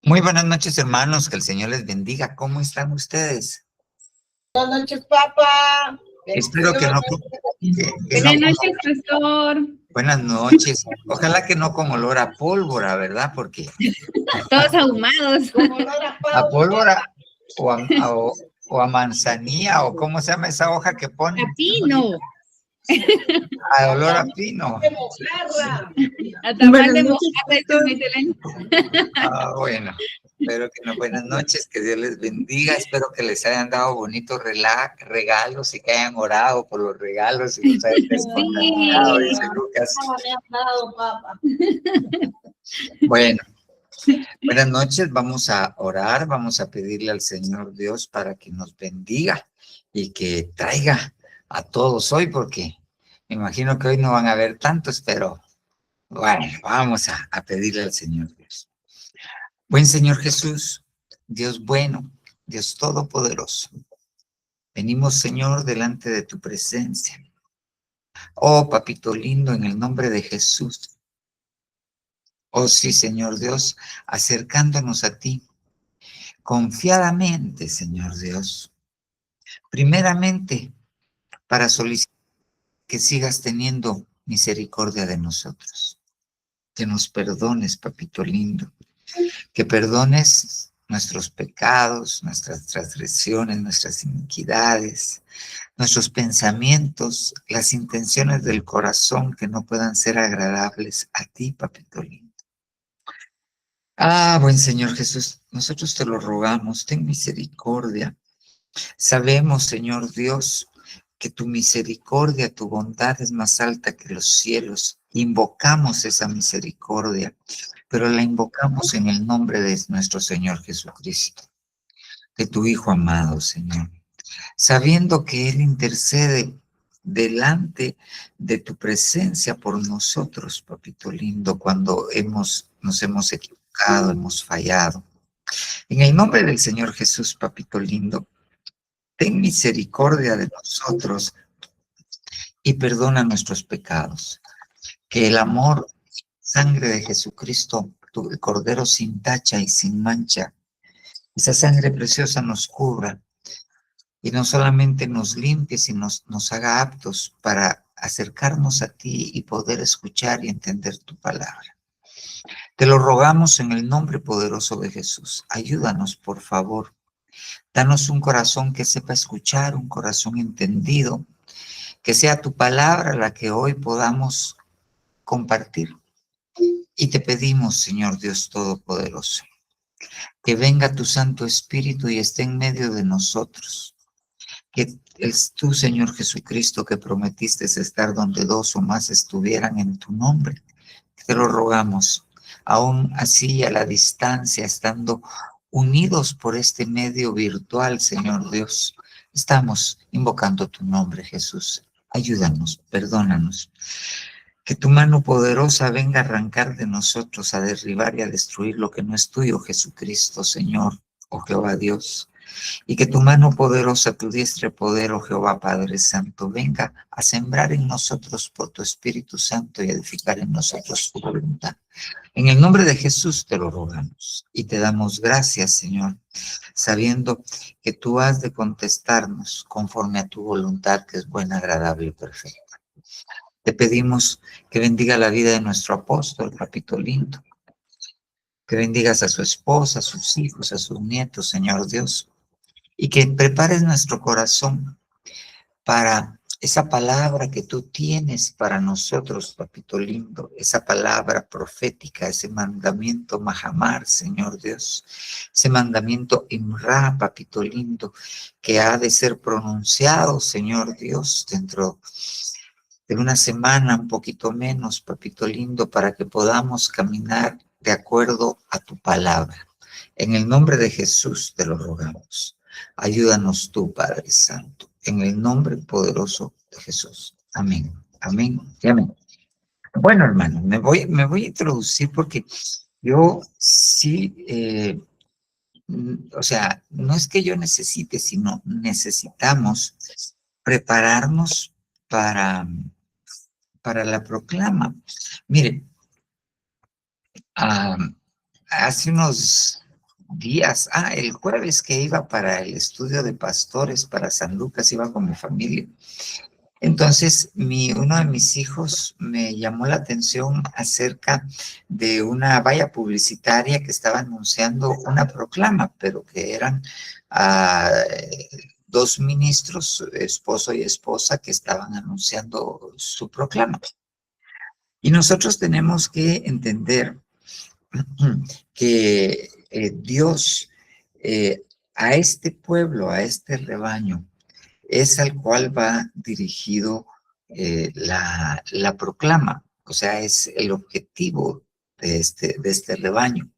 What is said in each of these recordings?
Muy buenas noches, hermanos. Que el Señor les bendiga. ¿Cómo están ustedes? Buenas noches, papá. Espero que no, Buenas noches, pastor. Buenas noches. Ojalá que no con olor a pólvora, ¿verdad? Porque Todos ahumados. Con olor a a pólvora o a manzanilla, o ¿cómo se llama esa hoja que pone? A pino. A olor a pino. A tamal de mojata, Bueno. Espero que no. Buenas noches, que Dios les bendiga. Espero que les hayan dado bonitos regalos y que hayan orado por los regalos y los hayan descontentado, dice Lucas. Bueno, buenas noches. Vamos a orar, vamos a pedirle al Señor Dios para que nos bendiga y que traiga a todos hoy, porque me imagino que hoy no van a haber tantos, pero bueno, vamos a pedirle al Señor Dios. Buen Señor Jesús, Dios bueno, Dios todopoderoso, venimos, Señor, delante de tu presencia. Oh, papito lindo, en el nombre de Jesús. Oh, sí, Señor Dios, acercándonos a ti, confiadamente, Señor Dios. Primeramente, para solicitar que sigas teniendo misericordia de nosotros. Que nos perdones, papito lindo. Que perdones nuestros pecados, nuestras transgresiones, nuestras iniquidades, nuestros pensamientos, las intenciones del corazón que no puedan ser agradables a ti, papito lindo. Ah, buen Señor Jesús, nosotros te lo rogamos, ten misericordia. Sabemos, Señor Dios, que tu misericordia, tu bondad es más alta que los cielos. Invocamos esa misericordia, pero la invocamos en el nombre de nuestro Señor Jesucristo, de tu Hijo amado, Señor, sabiendo que Él intercede delante de tu presencia por nosotros, papito lindo, cuando nos hemos equivocado, hemos fallado. En el nombre del Señor Jesús, papito lindo, ten misericordia de nosotros y perdona nuestros pecados. Que el amor, sangre de Jesucristo, el Cordero sin tacha y sin mancha, esa sangre preciosa nos cubra y no solamente nos limpie, sino nos haga aptos para acercarnos a ti y poder escuchar y entender tu palabra. Te lo rogamos en el nombre poderoso de Jesús. Ayúdanos, por favor. Danos un corazón que sepa escuchar, un corazón entendido, que sea tu palabra la que hoy podamos compartir. Y te pedimos, Señor Dios Todopoderoso, que venga tu Santo Espíritu y esté en medio de nosotros. Que es tú, Señor Jesucristo, que prometiste estar donde dos o más estuvieran en tu nombre. Te lo rogamos, aún así a la distancia, estando unidos por este medio virtual, Señor Dios. Estamos invocando tu nombre, Jesús. Ayúdanos, perdónanos. Que tu mano poderosa venga a arrancar de nosotros, a derribar y a destruir lo que no es tuyo, Jesucristo, Señor, oh Jehová Dios. Y que tu mano poderosa, tu diestra poder, oh Jehová Padre Santo, venga a sembrar en nosotros por tu Espíritu Santo y edificar en nosotros tu voluntad. En el nombre de Jesús te lo rogamos y te damos gracias, Señor, sabiendo que tú has de contestarnos conforme a tu voluntad, que es buena, agradable y perfecta. Te pedimos que bendiga la vida de nuestro apóstol, papito lindo, que bendigas a su esposa, a sus hijos, a sus nietos, Señor Dios, y que prepares nuestro corazón para esa palabra que tú tienes para nosotros, papito lindo, esa palabra profética, ese mandamiento Mahamar, Señor Dios, ese mandamiento Imra, papito lindo, que ha de ser pronunciado, Señor Dios, dentro de una semana, un poquito menos, papito lindo, para que podamos caminar de acuerdo a tu palabra. En el nombre de Jesús te lo rogamos. Ayúdanos tú, Padre Santo, en el nombre poderoso de Jesús. Amén, amén y amén. Bueno, hermano, me voy a introducir porque yo sí, o sea, no es que yo necesite, sino necesitamos prepararnos para la proclama. Miren, hace unos días, el jueves que iba para el estudio de pastores para San Lucas, iba con mi familia. Entonces, uno de mis hijos me llamó la atención acerca de una valla publicitaria que estaba anunciando una proclama, pero que eran dos ministros, esposo y esposa, que estaban anunciando su proclama. Y nosotros tenemos que entender que Dios a este pueblo, a este rebaño, es al cual va dirigido la proclama, o sea, es el objetivo de este rebaño.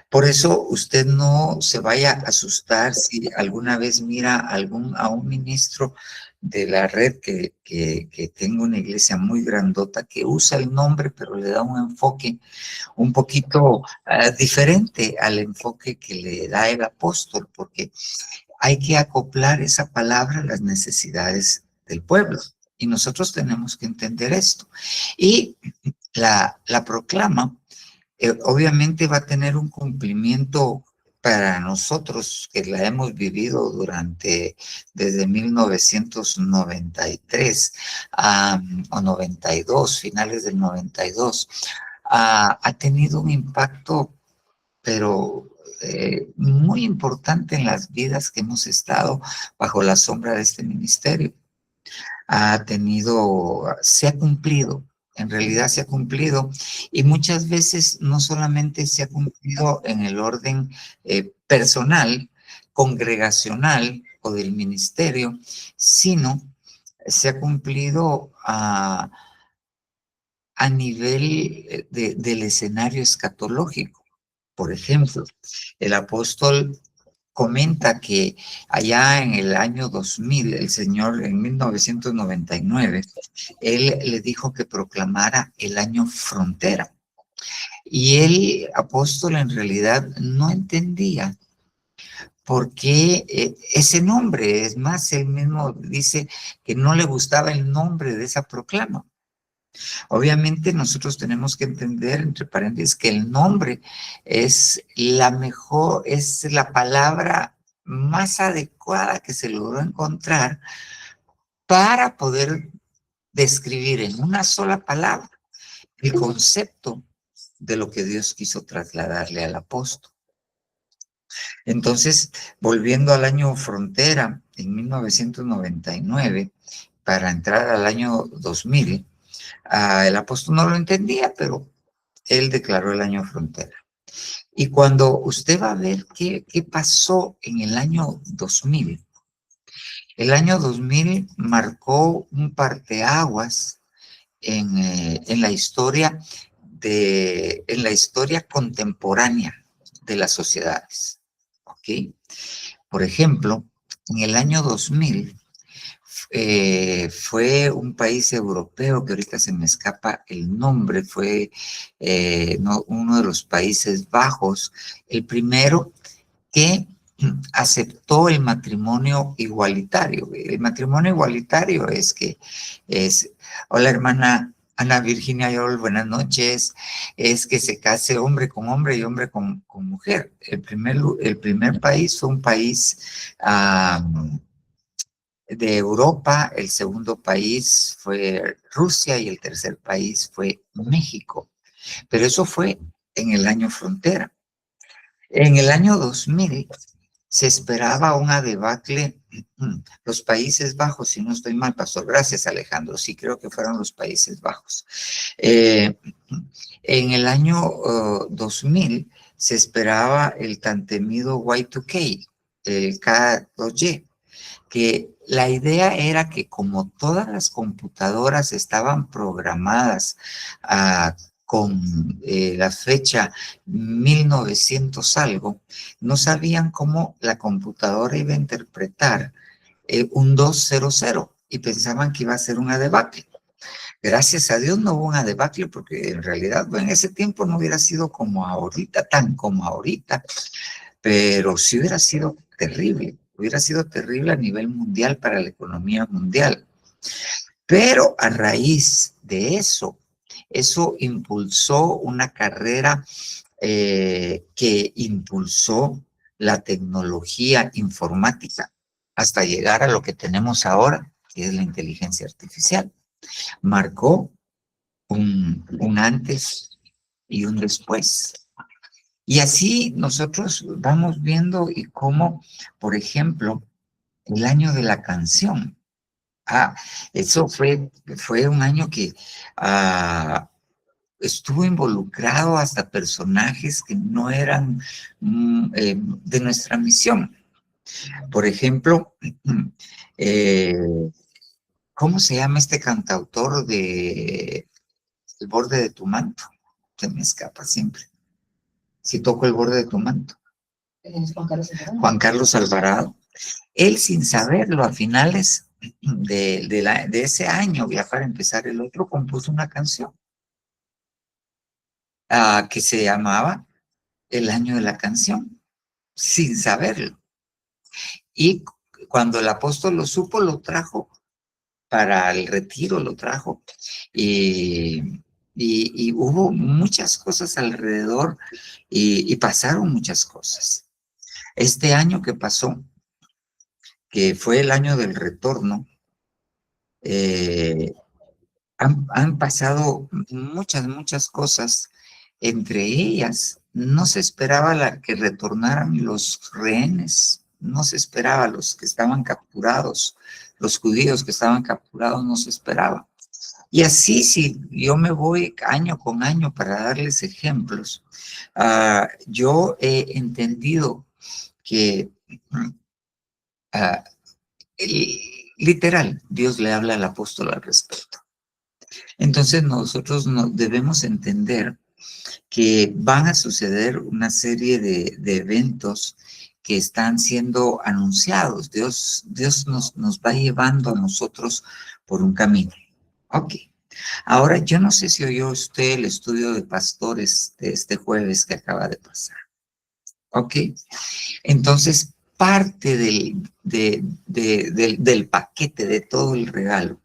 Por eso usted no se vaya a asustar si alguna vez mira a un ministro de la red que tenga una iglesia muy grandota, que usa el nombre, pero le da un enfoque un poquito diferente al enfoque que le da el apóstol, porque hay que acoplar esa palabra a las necesidades del pueblo. Y nosotros tenemos que entender esto. Y la proclama, obviamente va a tener un cumplimiento para nosotros que la hemos vivido desde 1993 o 92, finales del 92. Ha tenido un impacto, pero muy importante en las vidas que hemos estado bajo la sombra de este ministerio. Se ha cumplido, en realidad se ha cumplido, y muchas veces no solamente se ha cumplido en el orden personal, congregacional o del ministerio, sino se ha cumplido a nivel del escenario escatológico. Por ejemplo, el apóstol comenta que allá en el año 2000, el Señor en 1999, Él le dijo que proclamara el año frontera. Y el apóstol en realidad no entendía por qué ese nombre. Es más, él mismo dice que no le gustaba el nombre de esa proclama. Obviamente nosotros tenemos que entender, entre paréntesis, que el nombre es es la palabra más adecuada que se logró encontrar para poder describir en una sola palabra el concepto de lo que Dios quiso trasladarle al apóstol. Entonces, volviendo al año frontera, en 1999, para entrar al año 2000, el apóstol no lo entendía, pero él declaró el año frontera. Y cuando usted va a ver qué pasó en el año 2000, el año 2000 marcó un parteaguas en la historia contemporánea de las sociedades. ¿Ok? Por ejemplo, en el año 2000, fue un país europeo que ahorita se me escapa el nombre, fue uno de los Países Bajos, el primero que aceptó el matrimonio igualitario. El matrimonio igualitario hola hermana Ana Virginia Yol, buenas noches, es que se case hombre con hombre y hombre con mujer. El primer país fue un país de Europa, el segundo país fue Rusia y el tercer país fue México. Pero eso fue en el año frontera. En el año 2000 se esperaba una debacle. Los Países Bajos, si no estoy mal, pastor, gracias Alejandro, sí creo que fueron los Países Bajos. En el año 2000 se esperaba el tan temido Y2K, el K2Y, que la idea era que como todas las computadoras estaban programadas con la fecha 1900 algo, no sabían cómo la computadora iba a interpretar un 200 y pensaban que iba a ser una debacle. Gracias a Dios no hubo una debacle porque en realidad en ese tiempo no hubiera sido como ahorita, tan como ahorita, pero sí hubiera sido terrible a nivel mundial para la economía mundial. Pero a raíz de eso impulsó una carrera que impulsó la tecnología informática hasta llegar a lo que tenemos ahora, que es la inteligencia artificial. Marcó un antes y un después. Y así nosotros vamos viendo y cómo, por ejemplo, el año de la canción. Eso fue un año que estuvo involucrado hasta personajes que no eran de nuestra misión. Por ejemplo, ¿cómo se llama este cantautor de El borde de tu manto? Se me escapa siempre. Si toco el borde de tu manto. Juan Carlos Alvarado. Él, sin saberlo, a finales de ese año, ya para empezar el otro, compuso una canción que se llamaba El año de la canción, sin saberlo. Y cuando el apóstol lo supo, lo trajo para el retiro, lo trajo. Y hubo muchas cosas alrededor y pasaron muchas cosas. Este año que pasó, que fue el año del retorno, han pasado muchas cosas. Entre ellas, no se esperaba que retornaran los rehenes, no se esperaba los que estaban capturados, los judíos que estaban capturados, no se esperaba. Y así, si yo me voy año con año para darles ejemplos, yo he entendido que literal, Dios le habla al apóstol al respecto. Entonces nosotros debemos entender que van a suceder una serie de eventos que están siendo anunciados. Dios nos va llevando a nosotros por un camino. Ok. Ahora, yo no sé si oyó usted el estudio de pastores de este jueves que acaba de pasar. Ok. Entonces, parte del paquete, de todo el regalo,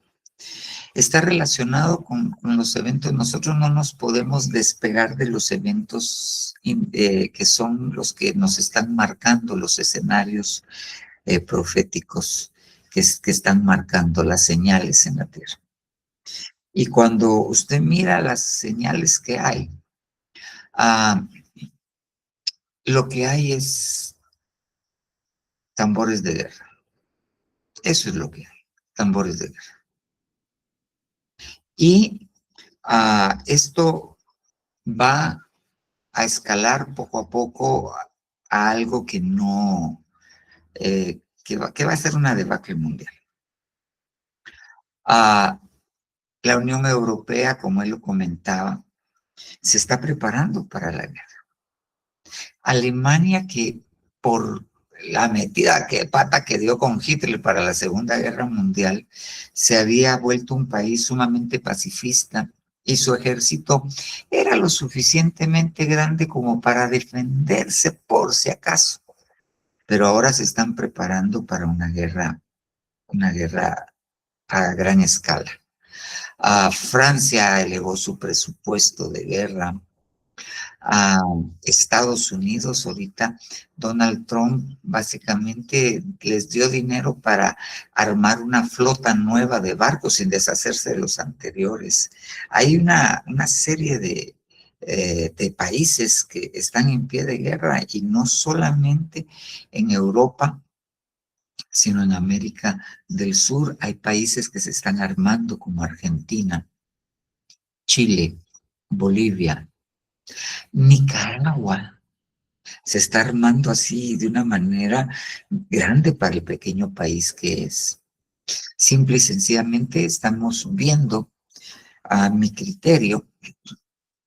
está relacionado con los eventos. Nosotros no nos podemos despegar de los eventos que son los que nos están marcando los escenarios proféticos que están marcando las señales en la tierra. Y cuando usted mira las señales que hay, lo que hay es tambores de guerra. Eso es lo que hay, tambores de guerra. Y esto va a escalar poco a poco a algo que no, que va a ser una debacle mundial. La Unión Europea, como él lo comentaba, se está preparando para la guerra. Alemania, que por la metida que pata que dio con Hitler para la Segunda Guerra Mundial, se había vuelto un país sumamente pacifista y su ejército era lo suficientemente grande como para defenderse por si acaso. Pero ahora se están preparando para una guerra a gran escala. Francia elevó su presupuesto de guerra. A Estados Unidos ahorita, Donald Trump básicamente les dio dinero para armar una flota nueva de barcos sin deshacerse de los anteriores. Hay una serie de países que están en pie de guerra y no solamente en Europa, sino en América del Sur. Hay países que se están armando como Argentina, Chile, Bolivia, Nicaragua. Se está armando así de una manera grande para el pequeño país que es. Simple y sencillamente estamos viendo, a mi criterio,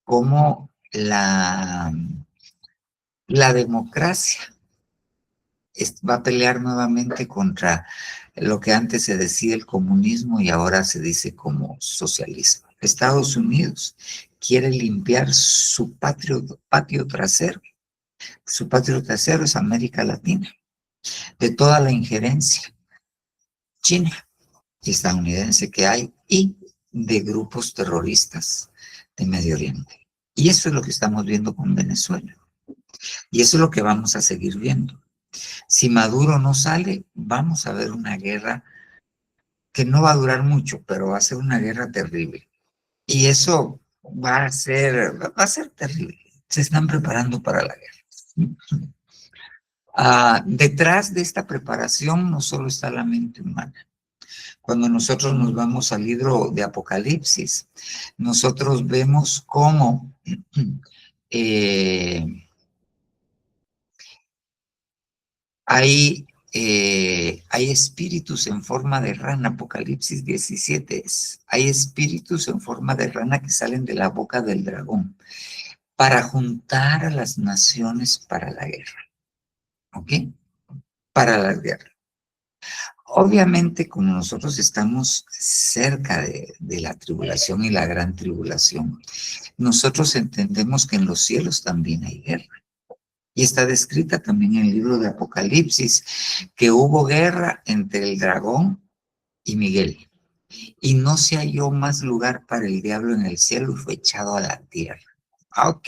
cómo la democracia va a pelear nuevamente contra lo que antes se decía el comunismo y ahora se dice como socialismo. Estados Unidos quiere limpiar su patio trasero. Su patio trasero es América Latina, de toda la injerencia china y estadounidense que hay y de grupos terroristas de Medio Oriente. Y eso es lo que estamos viendo con Venezuela. Y eso es lo que vamos a seguir viendo. Si Maduro no sale, vamos a ver una guerra que no va a durar mucho, pero va a ser una guerra terrible. Y eso va a ser terrible. Se están preparando para la guerra. Detrás de esta preparación no solo está la mente humana. Cuando nosotros nos vamos al libro de Apocalipsis, nosotros vemos cómo hay espíritus en forma de rana. Apocalipsis 17 hay espíritus en forma de rana que salen de la boca del dragón para juntar a las naciones para la guerra. ¿Ok? Para la guerra. Obviamente, como nosotros estamos cerca de la tribulación y la gran tribulación, nosotros entendemos que en los cielos también hay guerra. Y está descrita también en el libro de Apocalipsis que hubo guerra entre el dragón y Miguel. Y no se halló más lugar para el diablo en el cielo y fue echado a la tierra. Ok.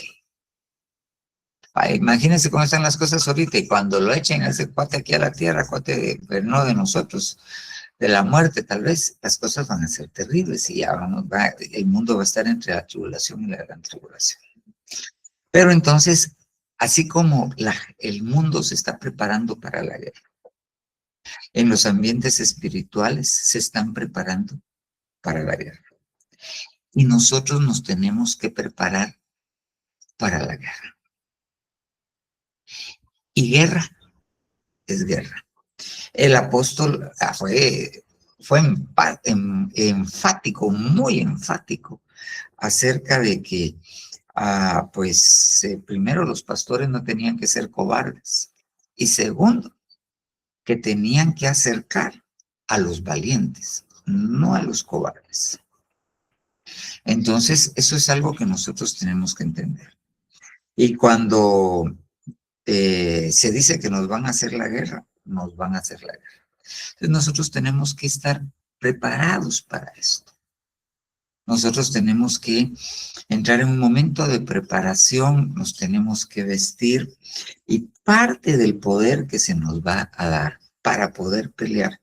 Imagínense cómo están las cosas ahorita y cuando lo echen a ese cuate aquí a la tierra, cuate, pero no de nosotros, de la muerte, tal vez las cosas van a ser terribles y ya el mundo va a estar entre la tribulación y la gran tribulación. Pero entonces, así como el mundo se está preparando para la guerra, en los ambientes espirituales se están preparando para la guerra. Y nosotros nos tenemos que preparar para la guerra. Y guerra es guerra. El apóstol fue enfático, muy enfático, acerca de que, primero los pastores no tenían que ser cobardes. Y segundo, que tenían que acercar a los valientes, no a los cobardes. Entonces, eso es algo que nosotros tenemos que entender. Y cuando se dice que nos van a hacer la guerra, nos van a hacer la guerra. Entonces, nosotros tenemos que estar preparados para esto. Nosotros tenemos que entrar en un momento de preparación, nos tenemos que vestir y parte del poder que se nos va a dar para poder pelear,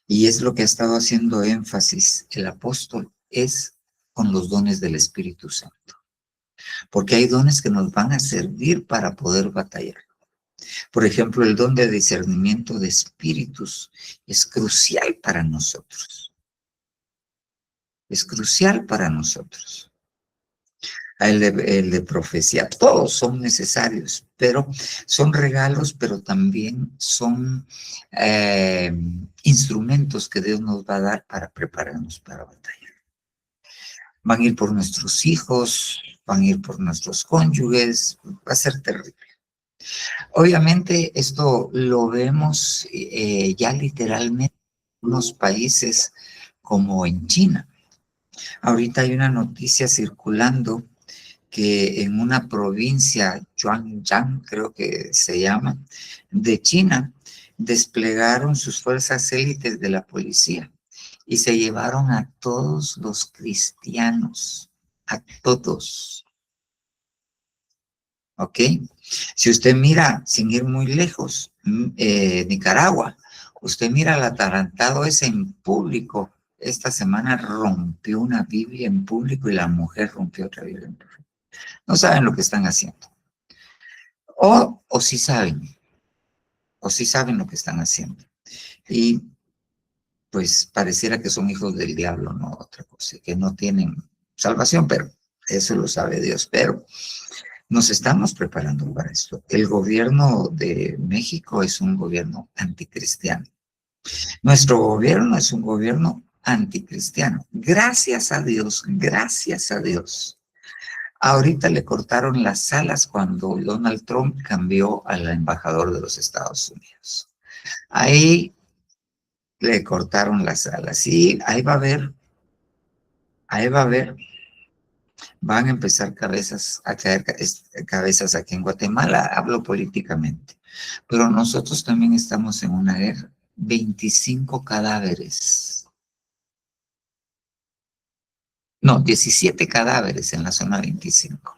y es lo que ha estado haciendo énfasis el apóstol, es con los dones del Espíritu Santo. Porque hay dones que nos van a servir para poder batallar. Por ejemplo, el don de discernimiento de espíritus es crucial para nosotros. Es crucial para nosotros. El de profecía, todos son necesarios, pero son regalos, pero también son instrumentos que Dios nos va a dar para prepararnos para batallar. Van a ir por nuestros hijos, van a ir por nuestros cónyuges, va a ser terrible. Obviamente esto lo vemos ya literalmente en unos países como en China. Ahorita hay una noticia circulando que en una provincia, Zhuangjiang creo que se llama, de China, desplegaron sus fuerzas élites de la policía y se llevaron a todos los cristianos, a todos. ¿Ok? Si usted mira, sin ir muy lejos, Nicaragua, usted mira al atarantado ese en público. Esta semana rompió una Biblia en público y la mujer rompió otra Biblia en público. No saben lo que están haciendo. O sí saben. O sí saben lo que están haciendo. Y pues pareciera que son hijos del diablo, no otra cosa, que no tienen salvación, pero eso lo sabe Dios. Pero nos estamos preparando para esto. El gobierno de México es un gobierno anticristiano. Nuestro gobierno es un gobierno anticristiano. Gracias a Dios, gracias a Dios. Ahorita le cortaron las alas cuando Donald Trump cambió al embajador de los Estados Unidos. Ahí le cortaron las alas y ahí va a haber, van a empezar a caer cabezas aquí en Guatemala, hablo políticamente, pero nosotros también estamos en una guerra. 25 cadáveres. No, 17 cadáveres en la zona 25.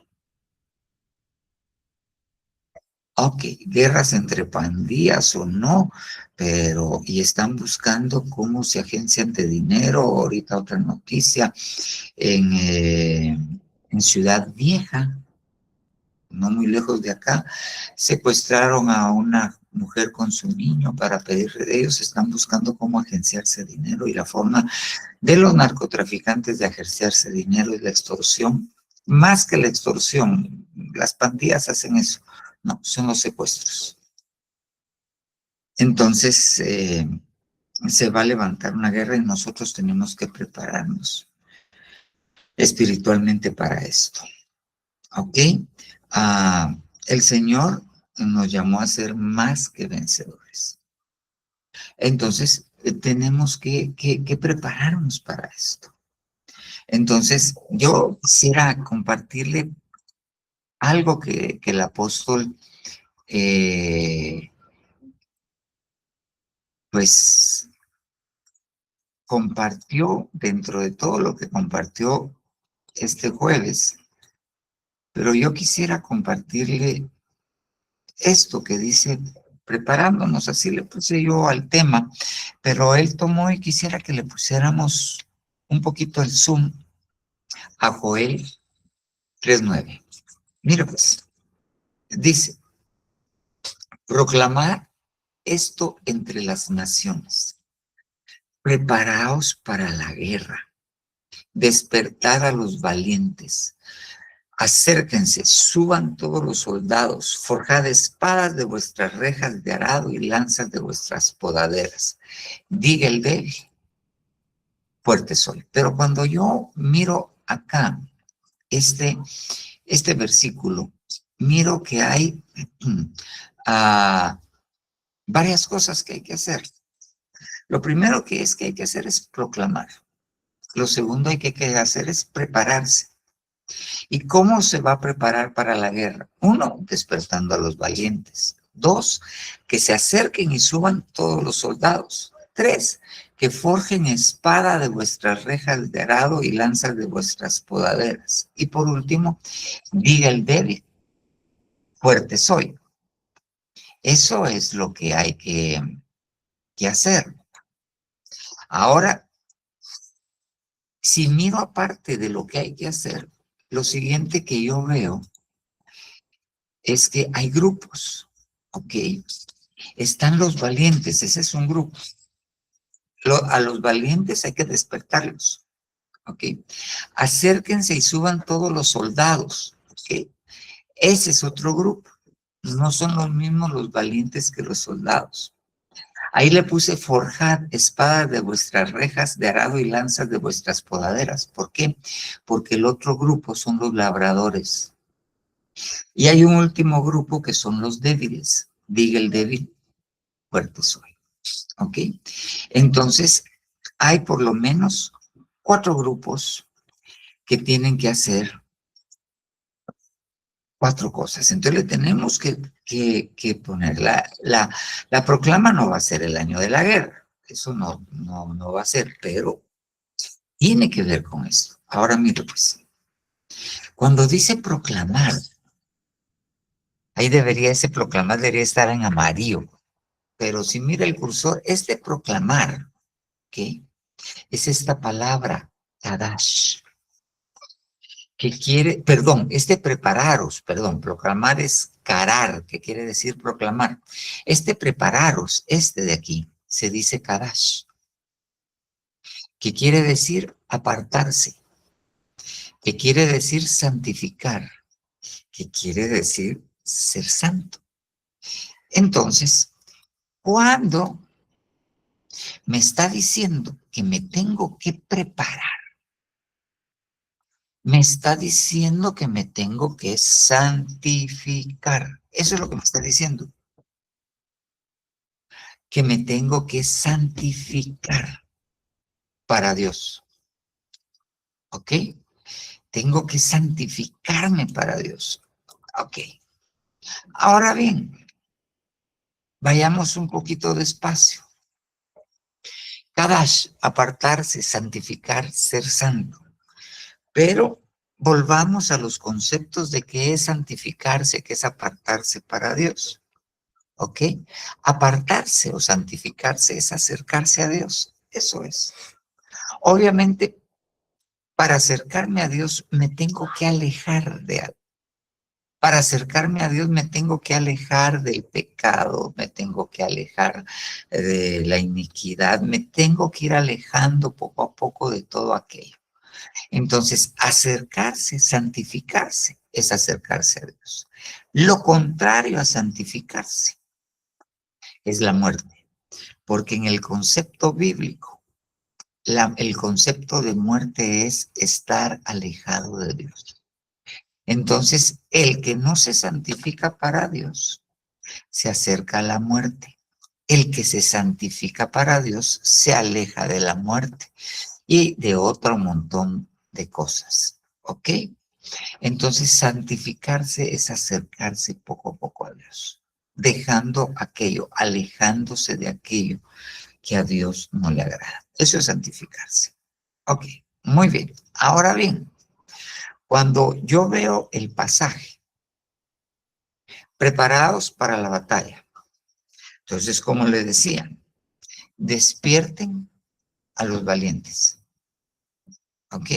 Ok, guerras entre pandillas o no, pero y están buscando cómo se agencian de dinero. Ahorita otra noticia en Ciudad Vieja, no muy lejos de acá, secuestraron a una mujer con su niño para pedirle de ellos. Están buscando cómo agenciarse dinero y la forma de los narcotraficantes de agenciarse dinero es la extorsión. Más que la extorsión, las pandillas hacen eso. No, son los secuestros. Entonces, se va a levantar una guerra y nosotros tenemos que prepararnos espiritualmente para esto. ¿Ok? El Señor nos llamó a ser más que vencedores. Entonces, tenemos que prepararnos para esto. Entonces, yo quisiera compartirle algo que el apóstol, pues, compartió dentro de todo lo que compartió este jueves. Pero yo quisiera compartirle esto que dice, preparándonos, así le puse yo al tema, pero él tomó y quisiera que le pusiéramos un poquito el zoom a Joel 3:9. Mira pues, dice, proclamar esto entre las naciones, preparaos para la guerra, despertad a los valientes, acérquense, suban todos los soldados, forjad espadas de vuestras rejas de arado y lanzas de vuestras podaderas. Diga el débil, fuerte soy. Pero cuando yo miro acá este versículo, miro que hay varias cosas que hay que hacer. Lo primero que hay que hacer es proclamar. Lo segundo que hay que hacer es prepararse. ¿Y cómo se va a preparar para la guerra? 1, despertando a los valientes. 2, que se acerquen y suban todos los soldados. 3, que forjen espada de vuestras rejas de arado y lanzas de vuestras podaderas. Y por último, diga el débil, fuerte soy. Eso es lo que hay que hacer. Ahora, si miro aparte de lo que hay que hacer, lo siguiente que yo veo es que hay grupos, ¿ok? Están los valientes, ese es un grupo. A los valientes hay que despertarlos, ¿ok? Acérquense y suban todos los soldados, ¿ok? Ese es otro grupo. No son los mismos los valientes que los soldados. Ahí le puse forjad espadas de vuestras rejas de arado y lanzas de vuestras podaderas. ¿Por qué? Porque el otro grupo son los labradores. Y hay un último grupo que son los débiles. Diga el débil, fuerte soy. ¿Ok? Entonces, hay por lo menos 4 grupos que tienen que hacer 4 cosas. Entonces, le tenemos que poner la proclama. No va a ser el año de la guerra. Eso no va a ser, pero tiene que ver con esto. Ahora, mire, pues, cuando dice proclamar, ahí ese proclamar debería estar en amarillo. Pero si mira el cursor, proclamar, ¿ok? Es esta palabra, Kadash, que quiere, perdón, prepararos, perdón, proclamar es carar, que quiere decir proclamar. Prepararos, de aquí, se dice Kadash, que quiere decir apartarse, que quiere decir santificar, que quiere decir ser santo. Entonces, cuando me está diciendo que me tengo que preparar, me está diciendo que me tengo que santificar. Eso es lo que me está diciendo. Que me tengo que santificar para Dios. ¿Ok? Tengo que santificarme para Dios. Ok. Ahora bien, vayamos un poquito despacio. Kadash, apartarse, santificar, ser santo. Pero volvamos a los conceptos de qué es santificarse, qué es apartarse para Dios. ¿Ok? Apartarse o santificarse es acercarse a Dios. Eso es. Obviamente, para acercarme a Dios me tengo que alejar de algo. Para acercarme a Dios me tengo que alejar del pecado, me tengo que alejar de la iniquidad, me tengo que ir alejando poco a poco de todo aquello. Entonces, acercarse, santificarse, es acercarse a Dios. Lo contrario a santificarse es la muerte, porque en el concepto bíblico, el concepto de muerte es estar alejado de Dios. Entonces, el que no se santifica para Dios, se acerca a la muerte. El que se santifica para Dios, se aleja de la muerte y de otro montón de cosas. ¿Ok? Entonces, santificarse es acercarse poco a poco a Dios, dejando aquello, alejándose de aquello que a Dios no le agrada. Eso es santificarse. Ok, muy bien. Ahora bien, cuando yo veo el pasaje, preparados para la batalla, entonces, como le decían, despierten a los valientes, ¿ok?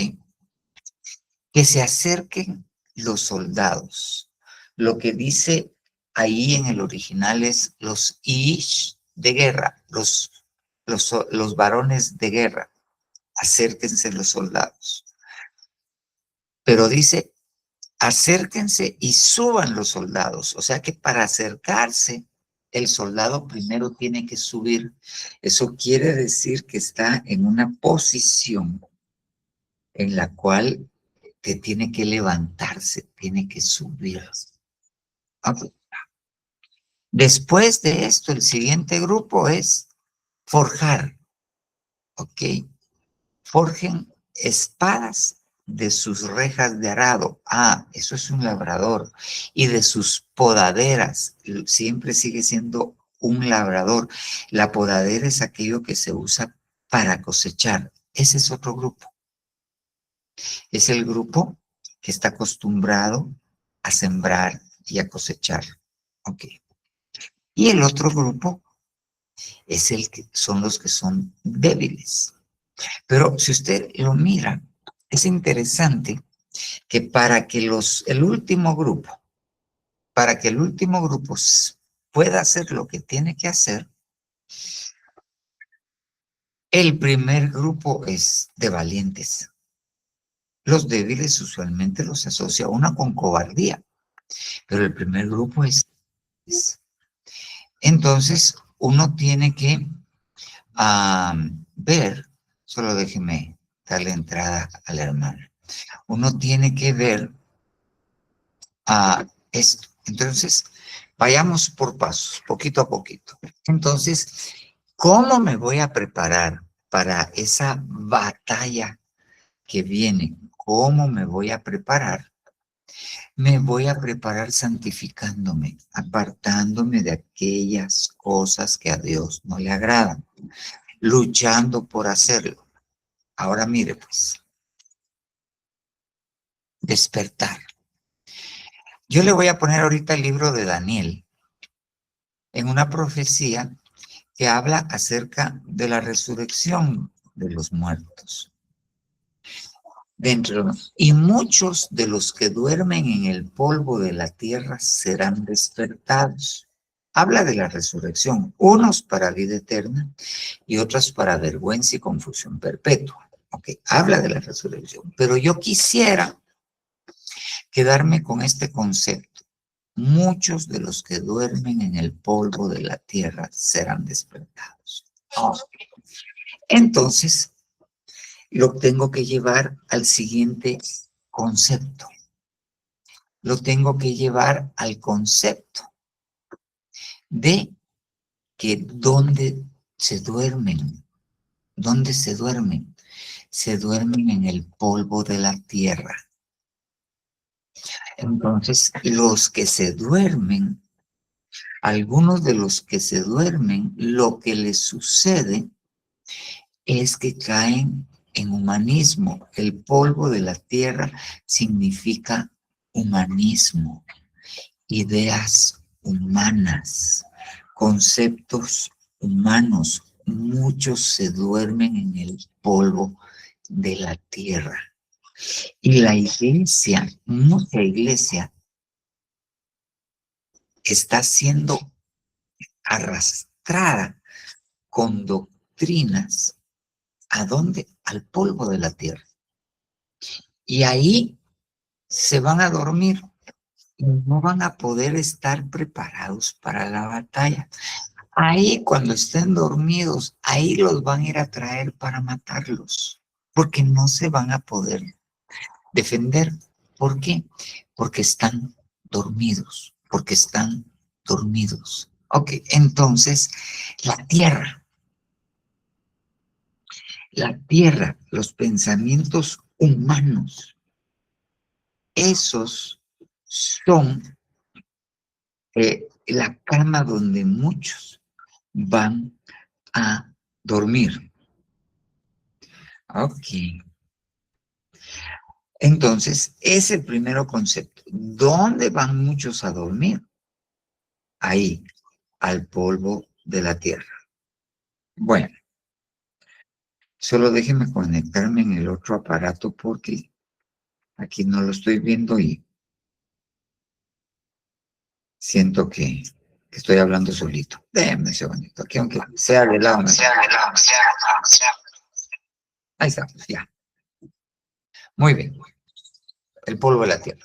Que se acerquen los soldados. Lo que dice ahí en el original es los ish de guerra, los varones de guerra. Acérquense los soldados. Pero dice, acérquense y suban los soldados. O sea que para acercarse, el soldado primero tiene que subir. Eso quiere decir que está en una posición en la cual te tiene que levantarse, tiene que subir. Okay. Después de esto, el siguiente grupo es forjar. ¿Ok? Forjen espadas de sus rejas de arado. Ah, eso es un labrador. Y de sus podaderas. Siempre sigue siendo un labrador. La podadera es aquello que se usa para cosechar. Ese es otro grupo. Es el grupo que está acostumbrado a sembrar y a cosechar. Ok. Y el otro grupo es el que son los que son débiles. Pero si usted lo mira, es interesante que para que el último grupo pueda hacer lo que tiene que hacer, el primer grupo es de valientes. Los débiles usualmente los asocia uno con cobardía, pero el primer grupo es. Entonces, uno tiene que ver, solo déjeme darle entrada al hermano. Uno tiene que ver esto. Entonces, vayamos por pasos, poquito a poquito. Entonces, ¿cómo me voy a preparar para esa batalla que viene? ¿Cómo me voy a preparar? Me voy a preparar santificándome, apartándome de aquellas cosas que a Dios no le agradan, luchando por hacerlo. Ahora mire pues, despertar. Yo le voy a poner ahorita el libro de Daniel en una profecía que habla acerca de la resurrección de los muertos. Y muchos de los que duermen en el polvo de la tierra serán despertados. Habla de la resurrección, unos para vida eterna y otros para vergüenza y confusión perpetua. Okay, habla de la resurrección, pero yo quisiera quedarme con este concepto. Muchos de los que duermen en el polvo de la tierra serán despertados. Okay. Entonces, lo tengo que llevar al siguiente concepto. Lo tengo que llevar al concepto de que dónde se duermen. ¿Dónde se duermen? Se duermen en el polvo de la tierra. Entonces, los que se duermen, algunos de los que se duermen, lo que les sucede es que caen en humanismo. El polvo de la tierra significa humanismo, ideas humanas, conceptos humanos. Muchos se duermen en el polvo de la tierra. Y la iglesia, mucha iglesia, está siendo arrastrada con doctrinas. ¿A dónde? Al polvo de la tierra. Y ahí se van a dormir y no van a poder estar preparados para la batalla. Ahí, cuando estén dormidos, ahí los van a ir a traer para matarlos, porque no se van a poder defender. ¿Por qué? Porque están dormidos, porque están dormidos. Ok, entonces, la tierra, los pensamientos humanos, esos son la cama donde muchos van a dormir. Ok. Entonces, es el primer concepto. ¿Dónde van muchos a dormir? Ahí, al polvo de la tierra. Bueno, solo déjenme conectarme en el otro aparato porque aquí no lo estoy viendo y siento que estoy hablando solito. Déjenme un segundito, aquí aunque sea de lado. Ahí estamos, ya. Muy bien. El polvo de la tierra.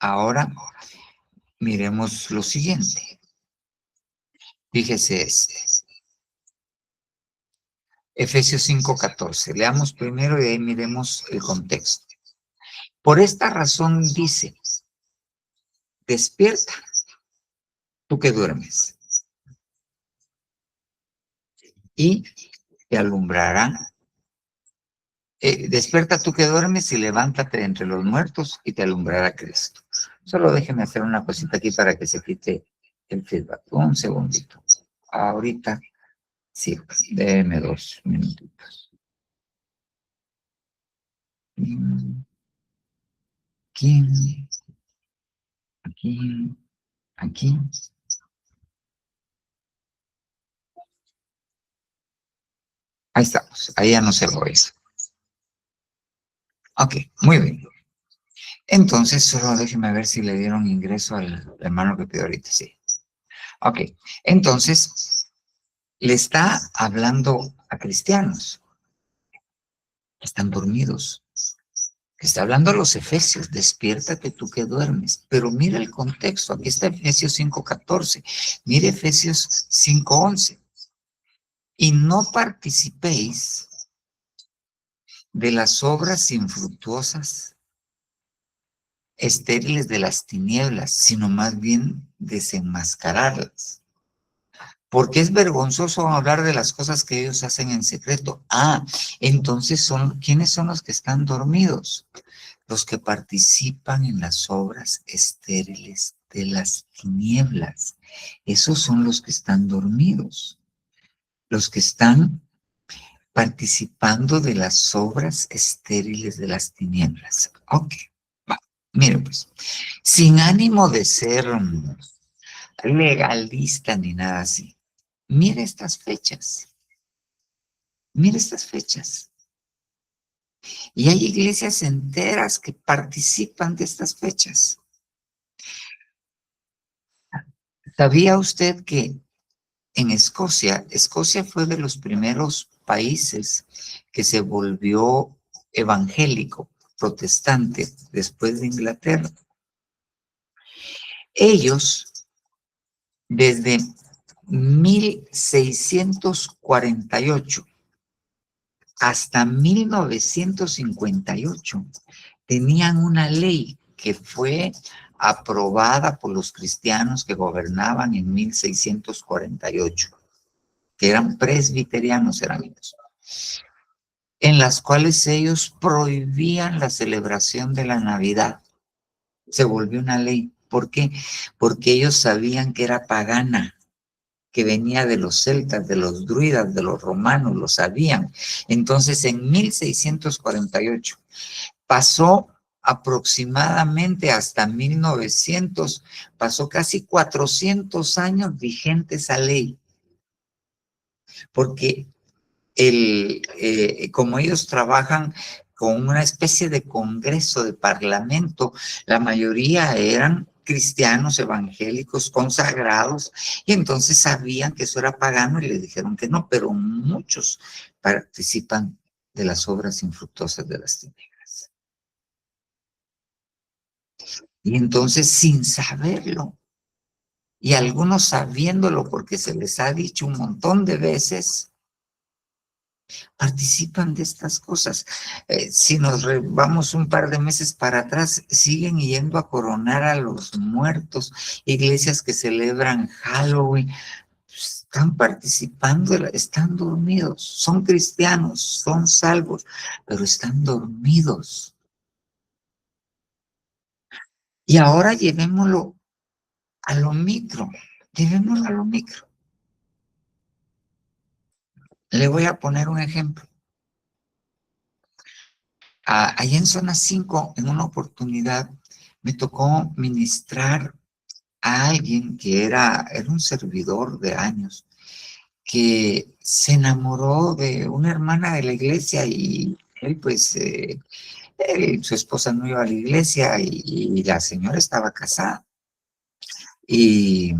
Ahora, miremos lo siguiente. Fíjese este. Efesios 5:14. Leamos primero y ahí miremos el contexto. Por esta razón dice, despierta, tú que duermes, y te alumbrará. Despierta tú que duermes y levántate entre los muertos y te alumbrará Cristo. Solo déjeme hacer una cosita aquí para que se quite el feedback. Un segundito. Ahorita, sí, déme 2 minutitos. Aquí. Ahí estamos, ahí ya no se lo hizo. Ok, muy bien. Entonces, solo déjeme ver si le dieron ingreso al hermano que pidió ahorita, sí. Ok, entonces, le está hablando a cristianos que están dormidos. Está hablando a los efesios, despiértate tú que duermes. Pero mira el contexto, aquí está Efesios 5:14, mire Efesios 5:11. Y no participéis de las obras infructuosas, estériles de las tinieblas, sino más bien desenmascararlas. Porque es vergonzoso hablar de las cosas que ellos hacen en secreto. Entonces ¿quiénes son los que están dormidos? Los que participan en las obras estériles de las tinieblas. Esos son los que están dormidos. Los que están participando de las obras estériles de las tinieblas. Ok, va. Miren pues, sin ánimo de ser legalista ni nada así. Mire estas fechas. Mire estas fechas. Y hay iglesias enteras que participan de estas fechas. ¿Sabía usted que en Escocia fue de los primeros países que se volvió evangélico, protestante, después de Inglaterra? Ellos, desde 1648 hasta 1958, tenían una ley que fue aprobada por los cristianos que gobernaban en 1648, que eran presbiterianos, eran ellos, en las cuales ellos prohibían la celebración de la Navidad. Se volvió una ley. ¿Por qué? Porque ellos sabían que era pagana. que venía de los celtas, de los druidas, de los romanos, lo sabían. Entonces, en 1648 pasó aproximadamente hasta 1900, pasó casi 400 años vigente esa ley, porque como ellos trabajan con una especie de congreso, de parlamento, la mayoría eran cristianos evangélicos consagrados, y entonces sabían que eso era pagano y le dijeron que no, pero muchos participan de las obras infructuosas de las tinieblas. Y entonces, sin saberlo, y algunos sabiéndolo porque se les ha dicho un montón de veces, participan de estas cosas. Si nos vamos un par de meses para atrás, siguen yendo a coronar a los muertos, iglesias que celebran Halloween, están participando, están dormidos, son cristianos, son salvos, pero están dormidos. Y ahora llevémoslo a lo micro, llevémoslo a lo micro. Le voy a poner un ejemplo. Allá en Zona 5, en una oportunidad, me tocó ministrar a alguien que era un servidor de años, que se enamoró de una hermana de la iglesia y él, pues, su esposa no iba a la iglesia y la señora estaba casada. Y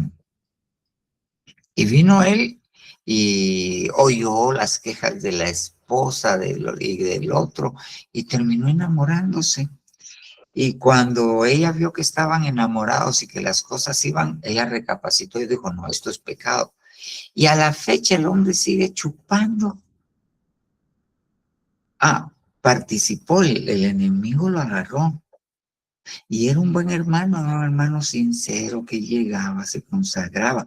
vino él y oyó las quejas de la esposa y del otro y terminó enamorándose. Y cuando ella vio que estaban enamorados y que las cosas iban, ella recapacitó y dijo, no, esto es pecado. Y a la fecha el hombre sigue chupando. Participó, el enemigo lo agarró. Y era un buen hermano, un hermano sincero que llegaba, se consagraba,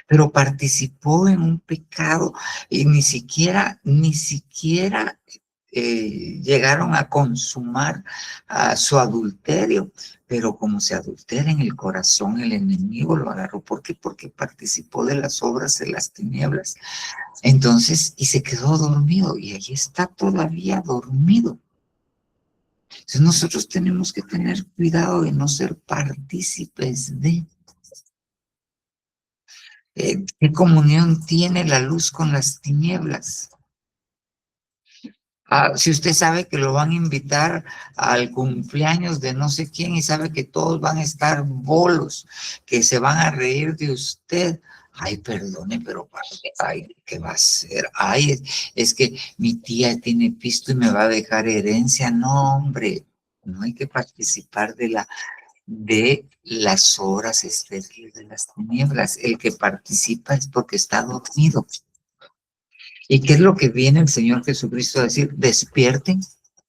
pero participó en un pecado y ni siquiera llegaron a consumar su adulterio, pero como se adultera en el corazón, el enemigo lo agarró. ¿Por qué? Porque participó de las obras de las tinieblas. Entonces, y se quedó dormido, y allí está todavía dormido. Entonces nosotros tenemos que tener cuidado de no ser partícipes de. ¿Qué comunión tiene la luz con las tinieblas? Si usted sabe que lo van a invitar al cumpleaños de no sé quién y sabe que todos van a estar bolos, que se van a reír de usted, ay, perdone, pero ay, ¿qué va a hacer? Ay, es que mi tía tiene pisto y me va a dejar herencia. No, hombre, no hay que participar de las obras estériles de las tinieblas. El que participa es porque está dormido. ¿Y qué es lo que viene el Señor Jesucristo a decir? Despierten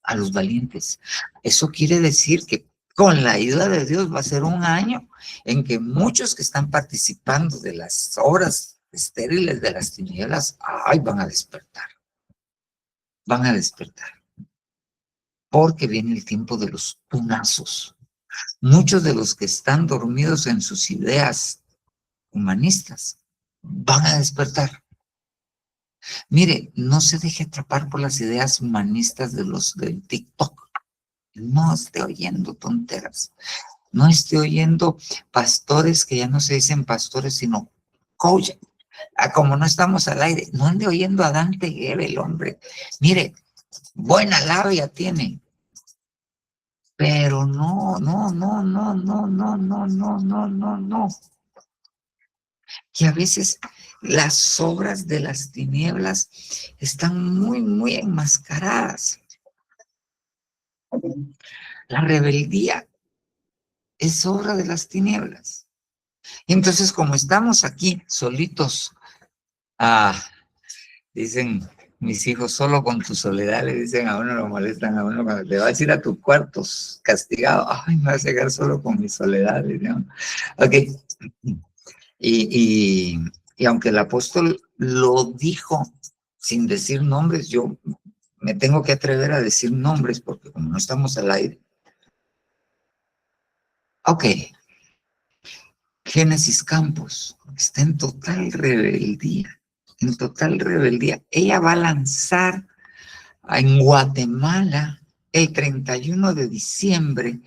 a los valientes. Eso quiere decir que con la ayuda de Dios va a ser un año en que muchos que están participando de las obras estériles de las tinieblas, ay, van a despertar. Van a despertar. Porque viene el tiempo de los tunazos. Muchos de los que están dormidos en sus ideas humanistas van a despertar. Mire, no se deje atrapar por las ideas humanistas de los del TikTok. No esté oyendo tonteras. No esté oyendo pastores que ya no se dicen pastores, sino coach. Como no estamos al aire, no ande oyendo a Dante Gebel, hombre. Mire, buena labia tiene. Pero no. Que a veces las obras de las tinieblas están muy, muy enmascaradas. La rebeldía es obra de las tinieblas. Entonces, como estamos aquí solitos, dicen mis hijos, solo con tu soledad, le dicen a uno, lo molestan a uno cuando te vas a ir a tus cuartos castigado. Ay, me vas a llegar solo con mi soledad. ¿No? Ok. Y aunque el apóstol lo dijo sin decir nombres, yo me tengo que atrever a decir nombres porque como no estamos al aire. Ok. Génesis Campos está en total rebeldía, en total rebeldía. Ella va a lanzar en Guatemala el 31 de diciembre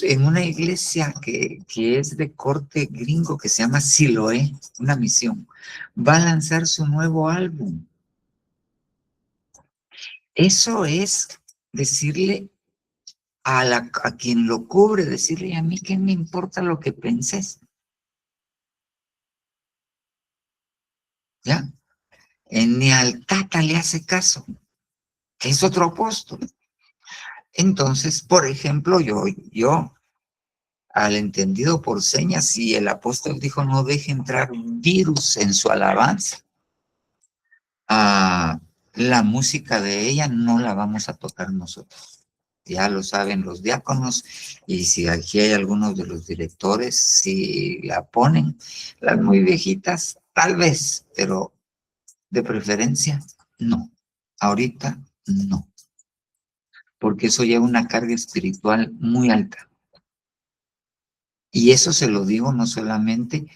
en una iglesia que es de corte gringo que se llama Siloé, una misión. Va a lanzar su nuevo álbum. Eso es decirle a quien lo cubre, decirle a mí qué me importa lo que penses. ¿Ya? Ni al Tata le hace caso, que es otro apóstol. Entonces, por ejemplo, yo al entendido por señas, si el apóstol dijo no deje entrar un virus en su alabanza, la música de ella no la vamos a tocar nosotros. Ya lo saben los diáconos, y si aquí hay algunos de los directores, si la ponen, las muy viejitas, tal vez, pero de preferencia, no. Ahorita, no. Porque eso lleva una carga espiritual muy alta. Y eso se lo digo no solamente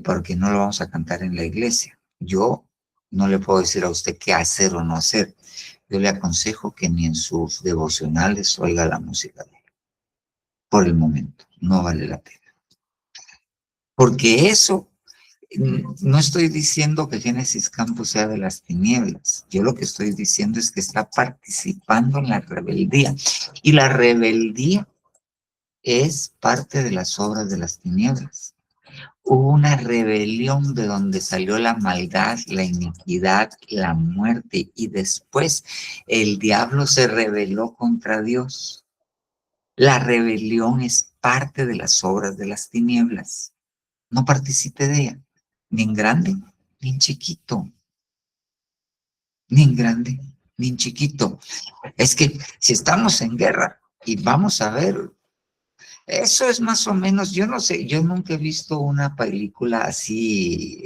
porque no lo vamos a cantar en la iglesia. Yo no le puedo decir a usted qué hacer o no hacer. Yo le aconsejo que ni en sus devocionales oiga la música de él. Por el momento, no vale la pena. Porque eso, no estoy diciendo que Génesis Campos sea de las tinieblas. Yo lo que estoy diciendo es que está participando en la rebeldía. Y la rebeldía es parte de las obras de las tinieblas. Hubo una rebelión de donde salió la maldad, la iniquidad, la muerte, y después el diablo se rebeló contra Dios. La rebelión es parte de las obras de las tinieblas. No participe de ella, ni en grande, ni en chiquito. Ni en grande, ni en chiquito. Es que si estamos en guerra y vamos a ver, eso es más o menos, yo no sé, yo nunca he visto una película así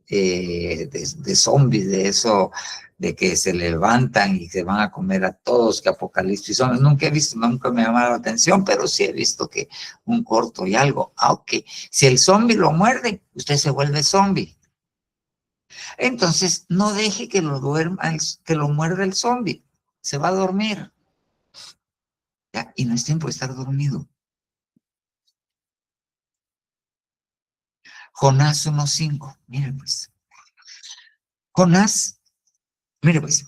de zombies, de eso, de que se levantan y se van a comer a todos, que apocalipsis son. Nunca he visto, nunca me ha llamado la atención, pero sí he visto que un corto y algo. Ok, si el zombie lo muerde, usted se vuelve zombie. Entonces, no deje que lo muerda el zombie. Se va a dormir. ¿Ya? Y no es tiempo de estar dormido. Jonás 1:5. Mire pues. Jonás, mire pues.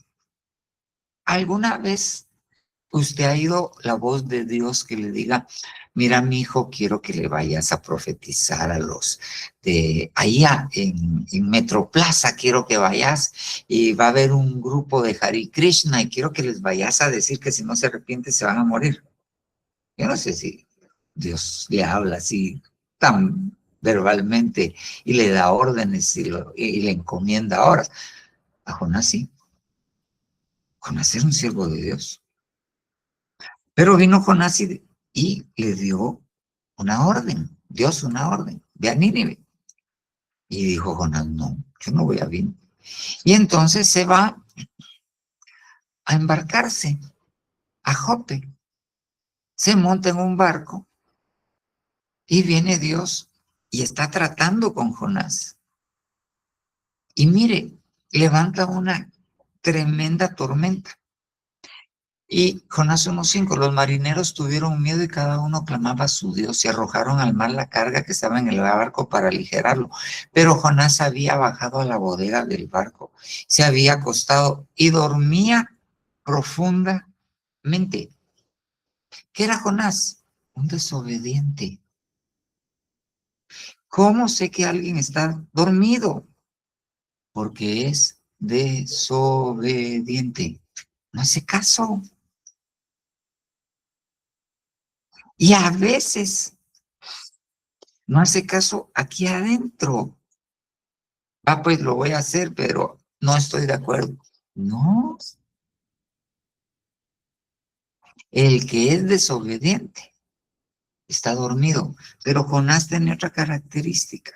¿Alguna vez usted ha oído la voz de Dios que le diga, mira, mi hijo, quiero que le vayas a profetizar a los de allá en Metroplaza, quiero que vayas y va a haber un grupo de Hare Krishna y quiero que les vayas a decir que si no se arrepienten se van a morir? Yo no sé si Dios le habla así tan verbalmente y le da órdenes y le encomienda ahora. A Jonás sí. Jonás era un siervo de Dios. Pero vino Jonás y le dio una orden, Dios una orden, ve a Nínive. Y dijo Jonás, no, yo no voy a venir. Y entonces se va a embarcarse a Jope. Se monta en un barco y viene Dios y está tratando con Jonás. Y mire, levanta una tremenda tormenta. Y Jonás 1:5, los marineros tuvieron miedo y cada uno clamaba a su Dios y arrojaron al mar la carga que estaba en el barco para aligerarlo. Pero Jonás había bajado a la bodega del barco, se había acostado y dormía profundamente. ¿Qué era Jonás? Un desobediente. ¿Cómo sé que alguien está dormido? Porque es desobediente. No hace caso. Y a veces no hace caso aquí adentro. Pues lo voy a hacer, pero no estoy de acuerdo. No. El que es desobediente está dormido. Pero Jonás tenía otra característica.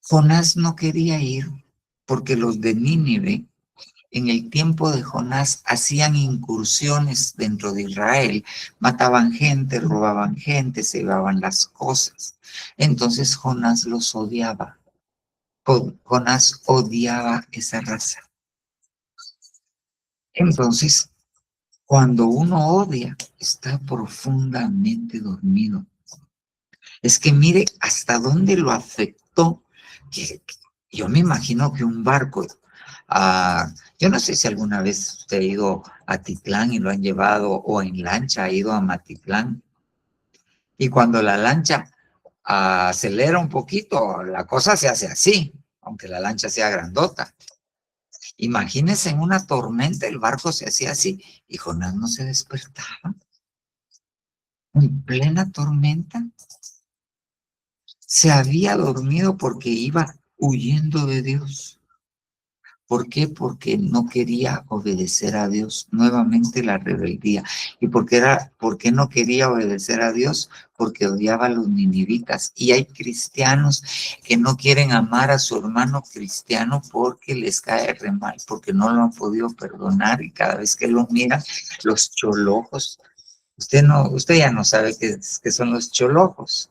Jonás no quería ir porque los de Nínive en el tiempo de Jonás hacían incursiones dentro de Israel, mataban gente, robaban gente, se llevaban las cosas. Entonces Jonás los odiaba. Jonás odiaba esa raza. Entonces, cuando uno odia, está profundamente dormido. Es que mire hasta dónde lo afectó. Yo me imagino que un barco, yo no sé si alguna vez usted ha ido a Titlán y lo han llevado, o en lancha ha ido a Matitlán, y cuando la lancha acelera un poquito, la cosa se hace así, aunque la lancha sea grandota. Imagínense en una tormenta, el barco se hacía así, y Jonás no se despertaba. En plena tormenta, se había dormido porque iba huyendo de Dios. ¿Por qué? Porque no quería obedecer a Dios. Nuevamente la rebeldía. ¿Y por qué no quería obedecer a Dios? Porque odiaba a los ninivitas. Y hay cristianos que no quieren amar a su hermano cristiano porque les cae re mal, porque no lo han podido perdonar, y cada vez que lo miran, los cholojos. Usted ya no sabe qué son los cholojos.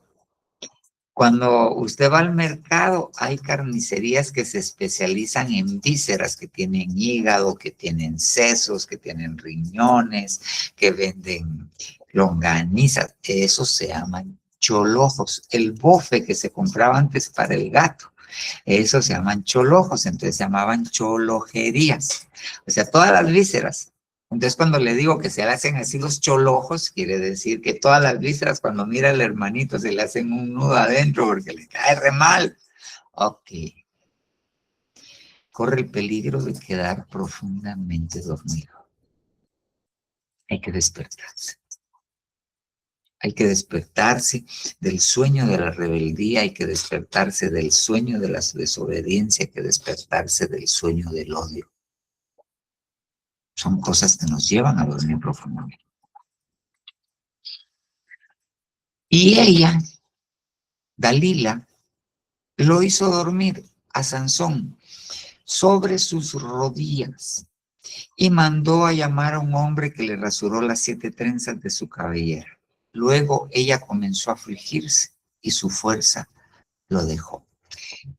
Cuando usted va al mercado, hay carnicerías que se especializan en vísceras, que tienen hígado, que tienen sesos, que tienen riñones, que venden longanizas. Esos se llaman cholojos. El bofe que se compraba antes para el gato, esos se llaman cholojos, entonces se llamaban cholojerías. O sea, todas las vísceras. Entonces, cuando le digo que se le hacen así los cholojos, quiere decir que todas las vísceras, cuando mira al hermanito, se le hacen un nudo adentro porque le cae re mal. Ok. Corre el peligro de quedar profundamente dormido. Hay que despertarse. Hay que despertarse del sueño de la rebeldía, hay que despertarse del sueño de la desobediencia, hay que despertarse del sueño del odio. Son cosas que nos llevan a dormir profundamente. Y ella, Dalila, lo hizo dormir a Sansón sobre sus rodillas y mandó a llamar a un hombre que le rasuró las 7 trenzas de su cabellera. Luego ella comenzó a afligirse y su fuerza lo dejó.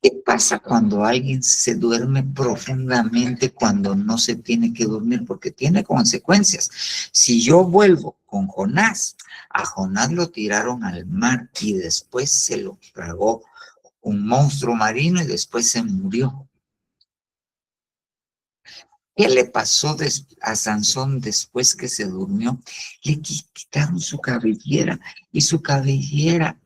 ¿Qué pasa cuando alguien se duerme profundamente cuando no se tiene que dormir? Porque tiene consecuencias. Si yo vuelvo con Jonás, a Jonás lo tiraron al mar y después se lo tragó un monstruo marino y después se murió. ¿Qué le pasó a Sansón después que se durmió? Le quitaron su cabellera, y su cabellera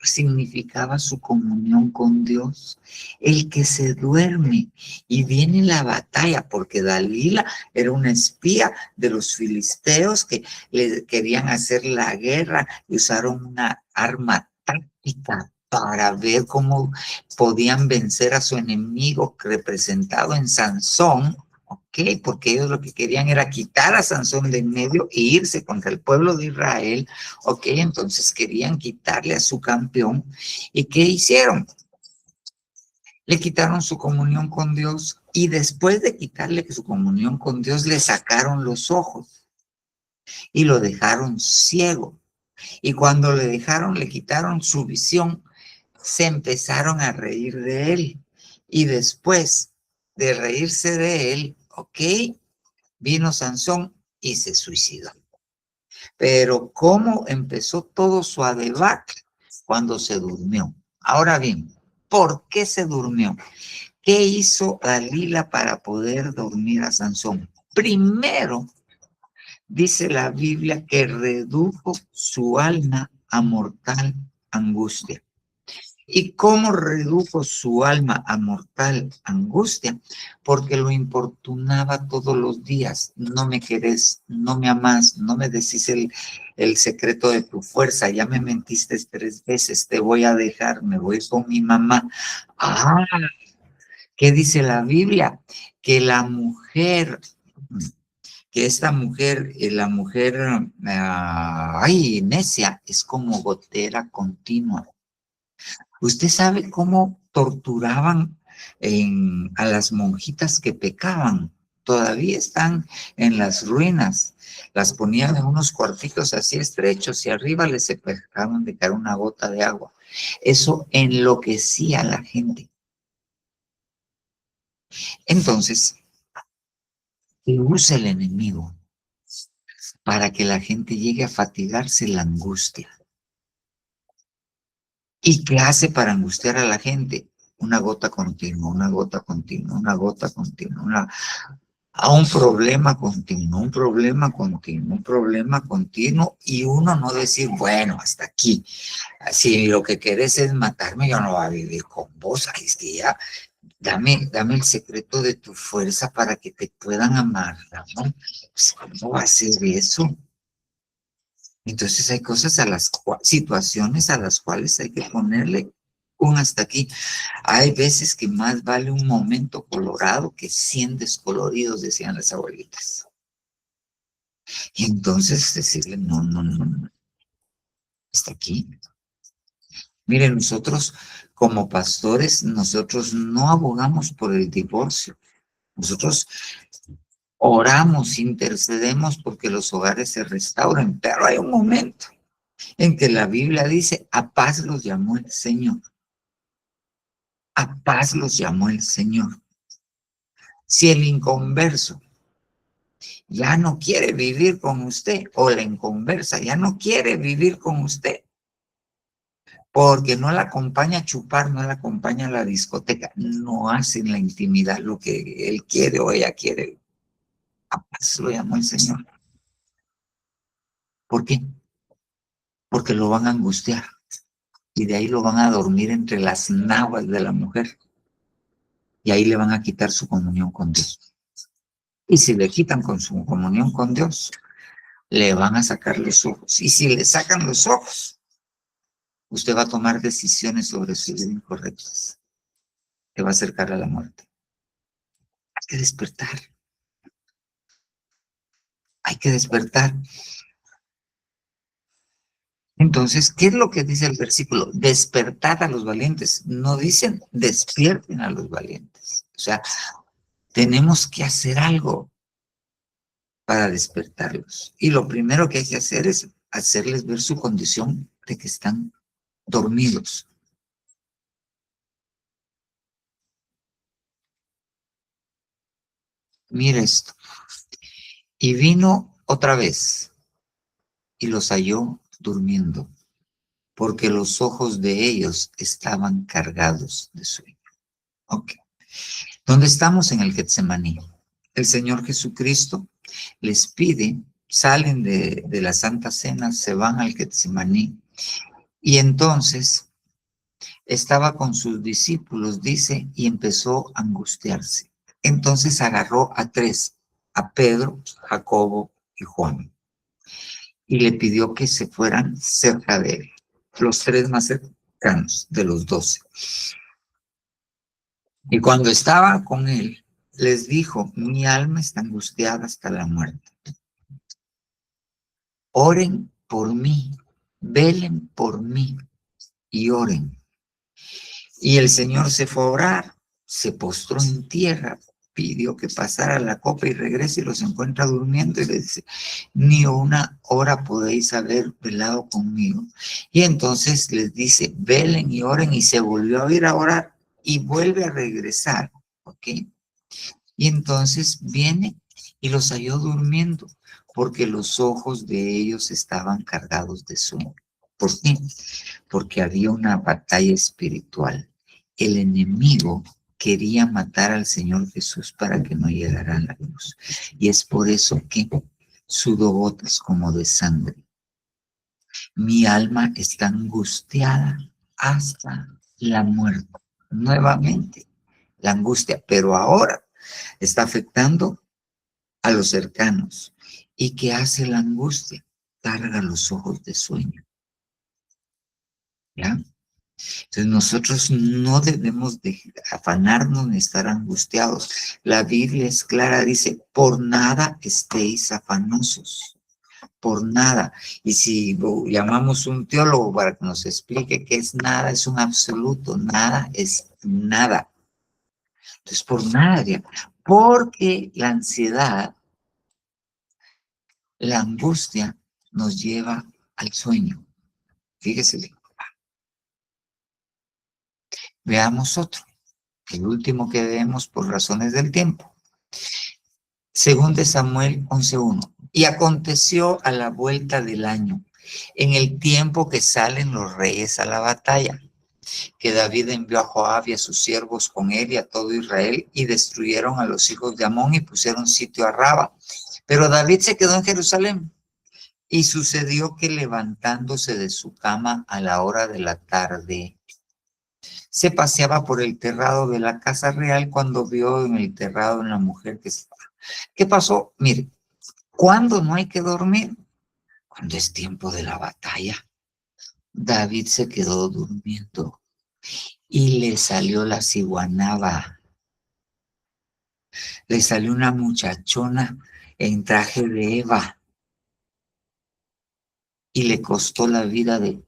significaba su comunión con Dios. El que se duerme y viene la batalla, porque Dalila era una espía de los filisteos que le querían hacer la guerra y usaron una arma táctica para ver cómo podían vencer a su enemigo representado en Sansón. ¿Ok? Porque ellos lo que querían era quitar a Sansón de en medio e irse contra el pueblo de Israel. ¿Ok? Entonces querían quitarle a su campeón. ¿Y qué hicieron? Le quitaron su comunión con Dios, y después de quitarle su comunión con Dios, le sacaron los ojos y lo dejaron ciego. Y cuando le quitaron su visión, se empezaron a reír de él. Y después de reírse de él, ok, vino Sansón y se suicidó. Pero ¿cómo empezó todo su adebacle? Cuando se durmió. Ahora bien, ¿por qué se durmió? ¿Qué hizo Dalila para poder dormir a Sansón? Primero, dice la Biblia que redujo su alma a mortal angustia. ¿Y cómo redujo su alma a mortal angustia? Porque lo importunaba todos los días. No me querés, no me amás, no me decís el secreto de tu fuerza, ya me mentiste 3 veces, te voy a dejar, me voy con mi mamá. ¿Qué dice la Biblia? Que la mujer, que esta mujer, la mujer, necia, es como gotera continua. ¿Usted sabe cómo torturaban a las monjitas que pecaban? todavía están en las ruinas. Las ponían en unos cuartitos así estrechos y arriba les dejaban de caer una gota de agua. Eso enloquecía a la gente. Entonces, ¿qué usa el enemigo para que la gente llegue a fatigarse? La angustia. ¿Y qué hace para angustiar a la gente? Una gota continua, una gota continua, una gota continua, a un problema continuo, un problema continuo, un problema continuo, y uno no decir, bueno, hasta aquí. Si lo que querés es matarme, yo no voy a vivir con vos. Ay, es que ya, dame el secreto de tu fuerza para que te puedan amar, ¿no? Pues, ¿cómo va a ser eso? Entonces hay cosas situaciones a las cuales hay que ponerle un hasta aquí. Hay veces que más vale un momento colorado que 100 descoloridos, decían las abuelitas. Y entonces decirle, no, hasta aquí. Miren, nosotros como pastores, nosotros no abogamos por el divorcio. Nosotros oramos, intercedemos porque los hogares se restauren, pero hay un momento en que la Biblia dice, a paz los llamó el Señor. A paz los llamó el Señor. Si el inconverso ya no quiere vivir con usted, o la inconversa ya no quiere vivir con usted, porque no la acompaña a chupar, no la acompaña a la discoteca, no hace en la intimidad lo que él quiere o ella quiere, a paz lo llamó el Señor. ¿Por qué? Porque lo van a angustiar, y de ahí lo van a dormir entre las nalgas de la mujer, y ahí le van a quitar su comunión con Dios. Y si le quitan con su comunión con Dios, le van a sacar los ojos. Y si le sacan los ojos, usted va a tomar decisiones sobre su vida incorrectas. Te va a acercar a la muerte. Hay que despertar. Hay que despertar. Entonces, ¿qué es lo que dice el versículo? Despertad a los valientes. No dicen despierten a los valientes. O sea, tenemos que hacer algo para despertarlos. Y lo primero que hay que hacer es hacerles ver su condición de que están dormidos. Mira esto. Y vino otra vez y los halló durmiendo, porque los ojos de ellos estaban cargados de sueño. Ok. ¿Dónde estamos? En el Getsemaní. El Señor Jesucristo les pide, salen de la Santa Cena, se van al Getsemaní, y entonces estaba con sus discípulos, dice, y empezó a angustiarse. Entonces agarró a tres, a Pedro, Jacobo y Juan, y le pidió que se fueran cerca de él, los tres más cercanos de los 12. Y cuando estaba con él, les dijo, mi alma está angustiada hasta la muerte. Oren por mí, velen por mí y oren. Y el Señor se fue a orar, se postró en tierra, pidió que pasara la copa y regrese, y los encuentra durmiendo y les dice, ni una hora podéis haber velado conmigo. Y entonces les dice, velen y oren, y se volvió a ir a orar y vuelve a regresar, ¿ok? Y entonces viene y los halló durmiendo, porque los ojos de ellos estaban cargados de sueño. ¿Por qué? Porque había una batalla espiritual. El enemigo quería matar al Señor Jesús para que no llegara a la luz. Y es por eso que sudó gotas como de sangre. Mi alma está angustiada hasta la muerte. Nuevamente, la angustia, pero ahora está afectando a los cercanos. ¿Y qué hace la angustia? Carga los ojos de sueño. ¿Ya? Entonces nosotros no debemos de afanarnos ni estar angustiados. La Biblia es clara, dice, por nada estéis afanosos, por nada. Y si llamamos un teólogo para que nos explique qué es nada, es un absoluto, nada es nada. Entonces, por nada, porque la ansiedad, la angustia nos lleva al sueño. Fíjese bien. Veamos otro, el último que vemos por razones del tiempo. Según de Samuel 11:1. Y aconteció a la vuelta del año, en el tiempo que salen los reyes a la batalla, que David envió a Joab y a sus siervos con él y a todo Israel, y destruyeron a los hijos de Amón y pusieron sitio a Raba. Pero David se quedó en Jerusalén. Y sucedió que levantándose de su cama a la hora de la tarde, se paseaba por el terrado de la casa real cuando vio en el terrado una mujer que estaba. ¿Qué pasó? Mire, ¿cuándo no hay que dormir? Cuando es tiempo de la batalla. David se quedó durmiendo y le salió la ciguanaba. Le salió una muchachona en traje de Eva y le costó la vida de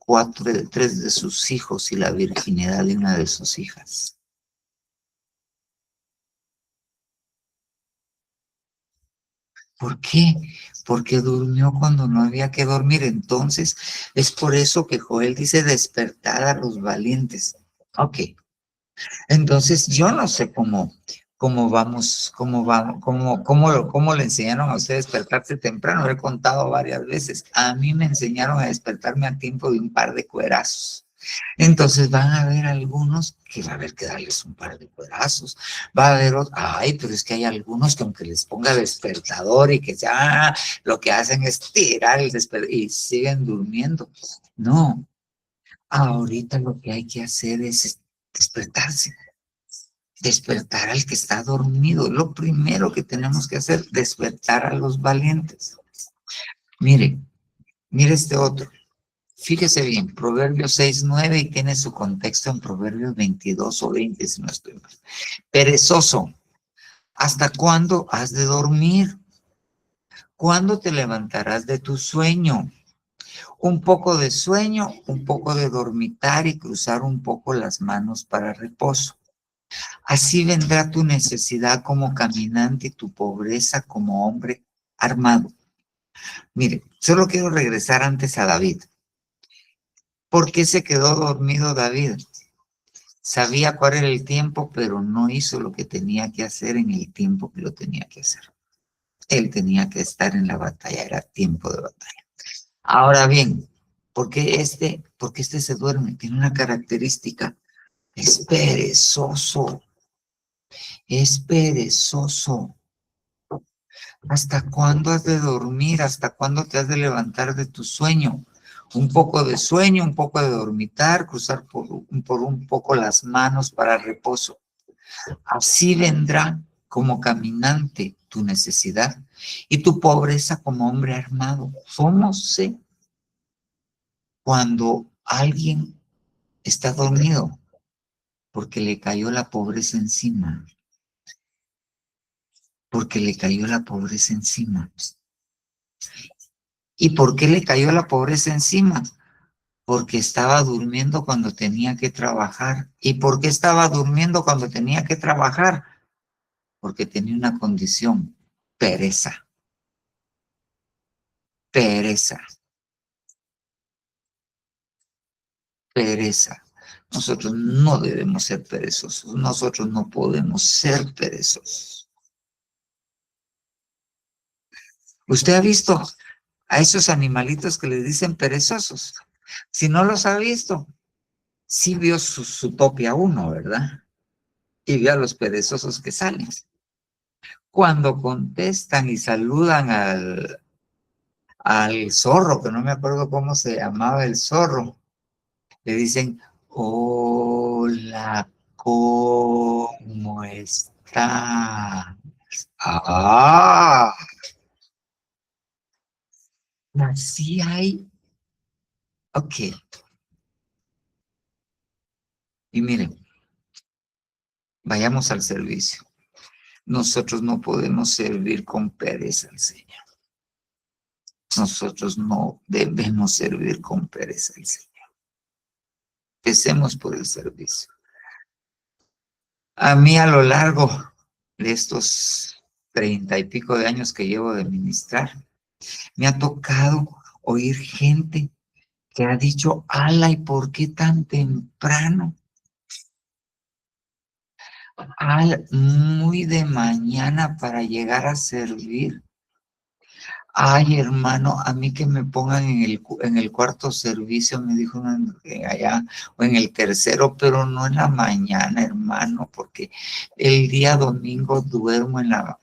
3 de sus hijos y la virginidad de una de sus hijas. ¿Por qué? Porque durmió cuando no había que dormir. Entonces, es por eso que Joel dice despertar a los valientes. Ok. Entonces, yo no sé cómo le enseñaron a usted a despertarse temprano. Lo he contado varias veces. A mí me enseñaron a despertarme a tiempo de un par de cuerazos. Entonces van a haber algunos que va a haber que darles un par de cuerazos. Va a haber otros, pero es que hay algunos que aunque les ponga despertador y que ya lo que hacen es tirar el despertador y siguen durmiendo. No, ahorita lo que hay que hacer es despertarse. Despertar al que está dormido. Lo primero que tenemos que hacer, despertar a los valientes. Mire este otro. Fíjese bien, Proverbios 6:9 y tiene su contexto en Proverbios 22 o 20, si no estoy mal. Perezoso, ¿hasta cuándo has de dormir? ¿Cuándo te levantarás de tu sueño? Un poco de sueño, un poco de dormitar y cruzar un poco las manos para reposo. Así vendrá tu necesidad como caminante y tu pobreza como hombre armado. Mire, solo quiero regresar antes a David. ¿Por qué se quedó dormido David? Sabía cuál era el tiempo, pero no hizo lo que tenía que hacer en el tiempo que lo tenía que hacer. Él tenía que estar en la batalla, era tiempo de batalla. Ahora bien, ¿por qué este se duerme? Tiene una característica, es perezoso. Es perezoso. ¿Hasta cuándo has de dormir? ¿Hasta cuándo te has de levantar de tu sueño? Un poco de sueño, un poco de dormitar, cruzar por un poco las manos para reposo. Así vendrá como caminante tu necesidad y tu pobreza como hombre armado. ¿Cómo sé cuando alguien está dormido? Porque le cayó la pobreza encima. Porque le cayó la pobreza encima. ¿Y por qué le cayó la pobreza encima? Porque estaba durmiendo cuando tenía que trabajar. ¿Y por qué estaba durmiendo cuando tenía que trabajar? Porque tenía una condición, pereza. Pereza. Pereza. Nosotros no debemos ser perezosos. Nosotros no podemos ser perezosos. ¿Usted ha visto a esos animalitos que les dicen perezosos? Si no los ha visto, sí vio su topia uno, ¿verdad? Y vio a los perezosos que salen. Cuando contestan y saludan al zorro, que no me acuerdo cómo se llamaba el zorro, le dicen, hola, ¿cómo estás? Ah, así hay. Ok. Y miren, vayamos al servicio. Nosotros no podemos servir con pereza al Señor. Nosotros no debemos servir con pereza al Señor. Empecemos por el servicio. A mí a lo largo de estos 30 y pico de años que llevo de ministrar, me ha tocado oír gente que ha dicho, ala, ¿y por qué tan temprano? Muy de mañana para llegar a servir. Ay, hermano, a mí que me pongan en el cuarto servicio, me dijo allá, o en el tercero, pero no en la mañana, hermano, porque el día domingo duermo en la...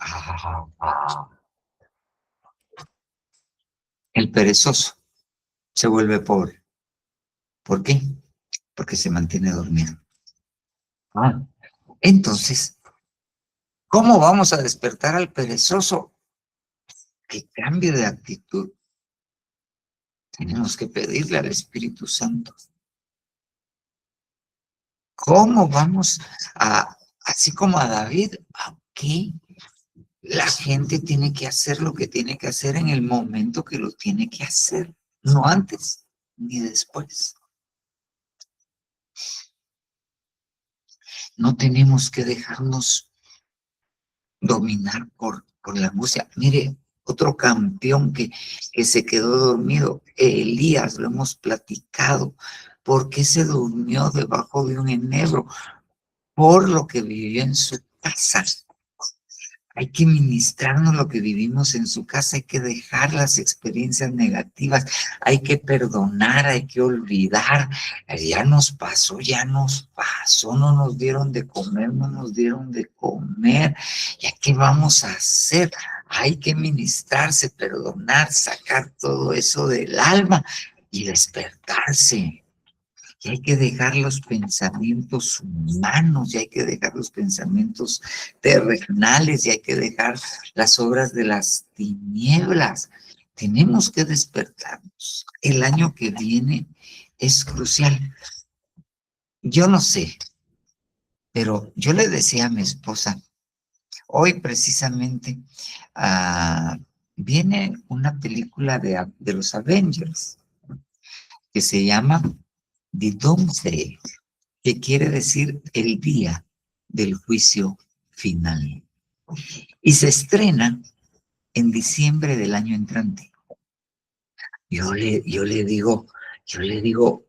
El perezoso se vuelve pobre. ¿Por qué? Porque se mantiene dormido. Entonces, ¿cómo vamos a despertar al perezoso? Que cambie de actitud. Tenemos que pedirle al Espíritu Santo. ¿Cómo vamos así como a David? ¿Qué? La gente tiene que hacer lo que tiene que hacer en el momento que lo tiene que hacer, no antes ni después. No tenemos que dejarnos dominar por la angustia. Mire, otro campeón que se quedó dormido, Elías, lo hemos platicado. ¿Por qué se durmió debajo de un enebro? Por lo que vivió en su casa. Hay que ministrarnos lo que vivimos en su casa, hay que dejar las experiencias negativas, hay que perdonar, hay que olvidar. Ya nos pasó, no nos dieron de comer, no nos dieron de comer. ¿Ya qué vamos a hacer? Hay que ministrarse, perdonar, sacar todo eso del alma y despertarse. Y hay que dejar los pensamientos humanos, y hay que dejar los pensamientos terrenales, y hay que dejar las obras de las tinieblas. Tenemos que despertarnos. El año que viene es crucial. Yo no sé, pero yo le decía a mi esposa, hoy precisamente viene una película de los Avengers que se llama The Doomsday, que quiere decir el día del juicio final. Y se estrena en diciembre del año entrante. Yo le digo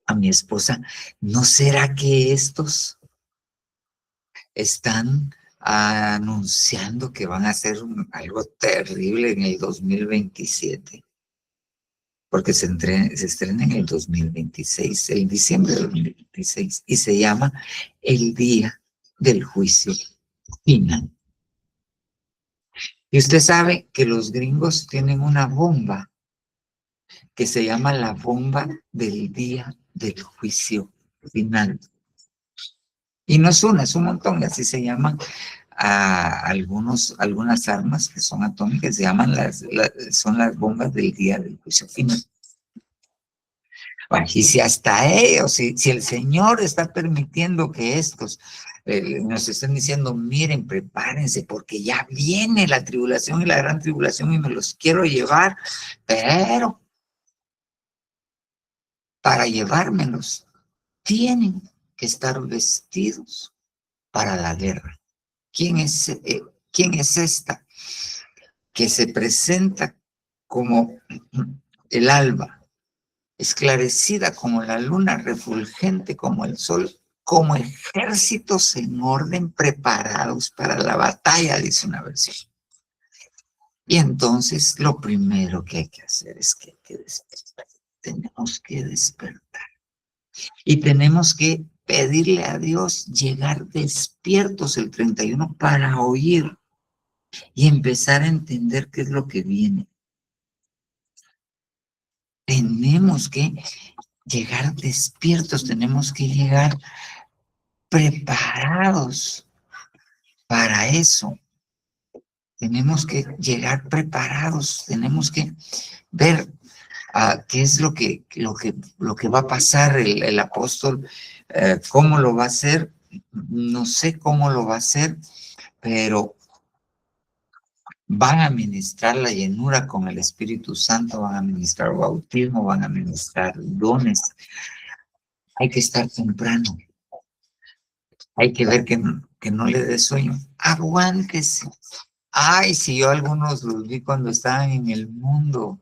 a mi esposa, ¿no será que estos están anunciando que van a hacer algo terrible en el 2027? Porque se estrena en el 2026, en diciembre del 2026, y se llama El Día del Juicio Final. Y usted sabe que los gringos tienen una bomba que se llama la bomba del Día del Juicio Final. Y no es una, es un montón, así se llaman algunas armas que son atómicas, se llaman son las bombas del Día del Juicio Final. Bueno, y si hasta ellos, si el Señor está permitiendo que estos nos estén diciendo, miren, prepárense, porque ya viene la tribulación y la gran tribulación y me los quiero llevar, pero para llevármelos tienen que estar vestidos para la guerra. ¿Quién es esta que se presenta como el alba, esclarecida como la luna, refulgente como el sol, como ejércitos en orden preparados para la batalla, dice una versión? Y entonces lo primero que hay que hacer es que hay que despertar. Tenemos que despertar. Y tenemos que pedirle a Dios llegar despiertos el 31 para oír y empezar a entender qué es lo que viene. Tenemos que llegar despiertos, tenemos que llegar preparados para eso. Tenemos que llegar preparados, tenemos que ver qué es lo que va a pasar el apóstol, cómo lo va a hacer. No sé cómo lo va a hacer, pero van a ministrar la llenura con el Espíritu Santo, van a ministrar bautismo, van a ministrar dones. Hay que estar temprano. Hay que ver que no le dé sueño. Aguántese. Ay, si yo algunos los vi cuando estaban en el mundo.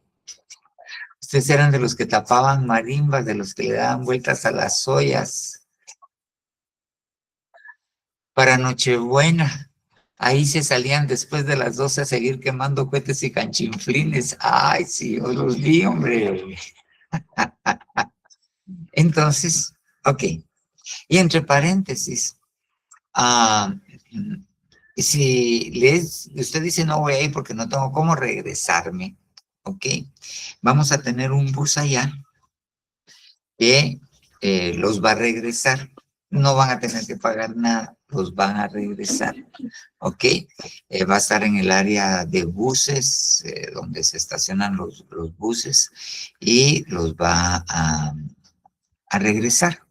Ustedes eran de los que tapaban marimbas, de los que le daban vueltas a las ollas. Para Nochebuena, ahí se salían después de las 12 a seguir quemando cohetes y canchinflines. Ay, sí, yo los vi, hombre. Entonces, ok. Y entre paréntesis, si usted dice no voy a ir porque no tengo cómo regresarme, ok, vamos a tener un bus allá que los va a regresar, no van a tener que pagar nada, los van a regresar, ok, va a estar en el área de buses, donde se estacionan los buses, y los va a regresar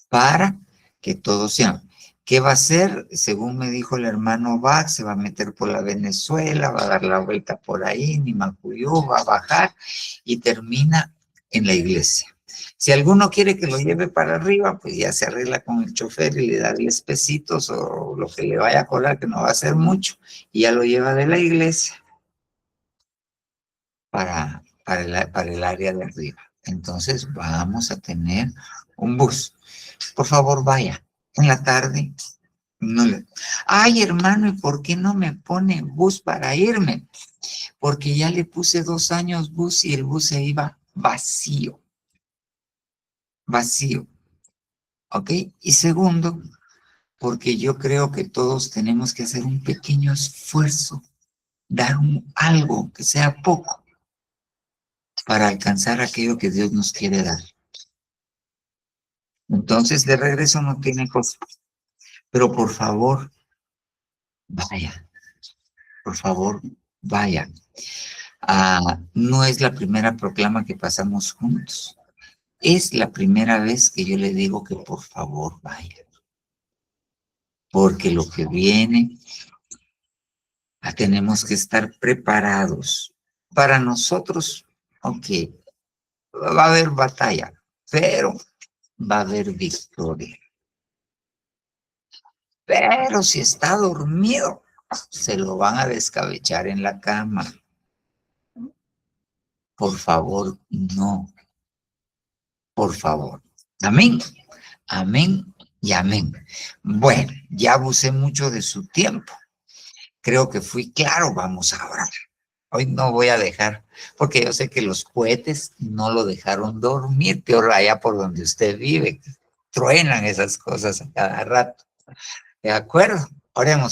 para que todos sean. ¿Qué va a hacer? Según me dijo el hermano Bach, se va a meter por la Venezuela, va a dar la vuelta por ahí, Nimacuyú, va a bajar y termina en la iglesia. Si alguno quiere que lo lleve para arriba, pues ya se arregla con el chofer y le da 10 pesitos o lo que le vaya a cobrar, que no va a ser mucho, y ya lo lleva de la iglesia para el área de arriba. Entonces vamos a tener un bus. Por favor, vaya. En la tarde, no le... Ay, hermano, ¿y por qué no me pone bus para irme? Porque ya le puse 2 años bus y el bus se iba vacío. Vacío. ¿Ok? Y segundo, porque yo creo que todos tenemos que hacer un pequeño esfuerzo, dar algo, que sea poco, para alcanzar aquello que Dios nos quiere dar. Entonces, de regreso no tiene costo. Pero por favor, vaya. Por favor, vaya. No es la primera proclama que pasamos juntos. Es la primera vez que yo le digo que por favor vaya. Porque lo que viene, tenemos que estar preparados. Para nosotros, ok, va a haber batalla, pero va a haber victoria. Pero si está dormido, se lo van a descabechar en la cama. Por favor, no. Por favor. Amén. Amén y amén. Bueno, ya abusé mucho de su tiempo. Creo que fui claro. Vamos a orar. Hoy no voy a dejar, porque yo sé que los cohetes no lo dejaron dormir, peor allá por donde usted vive. Truenan esas cosas a cada rato. ¿De acuerdo? Oremos.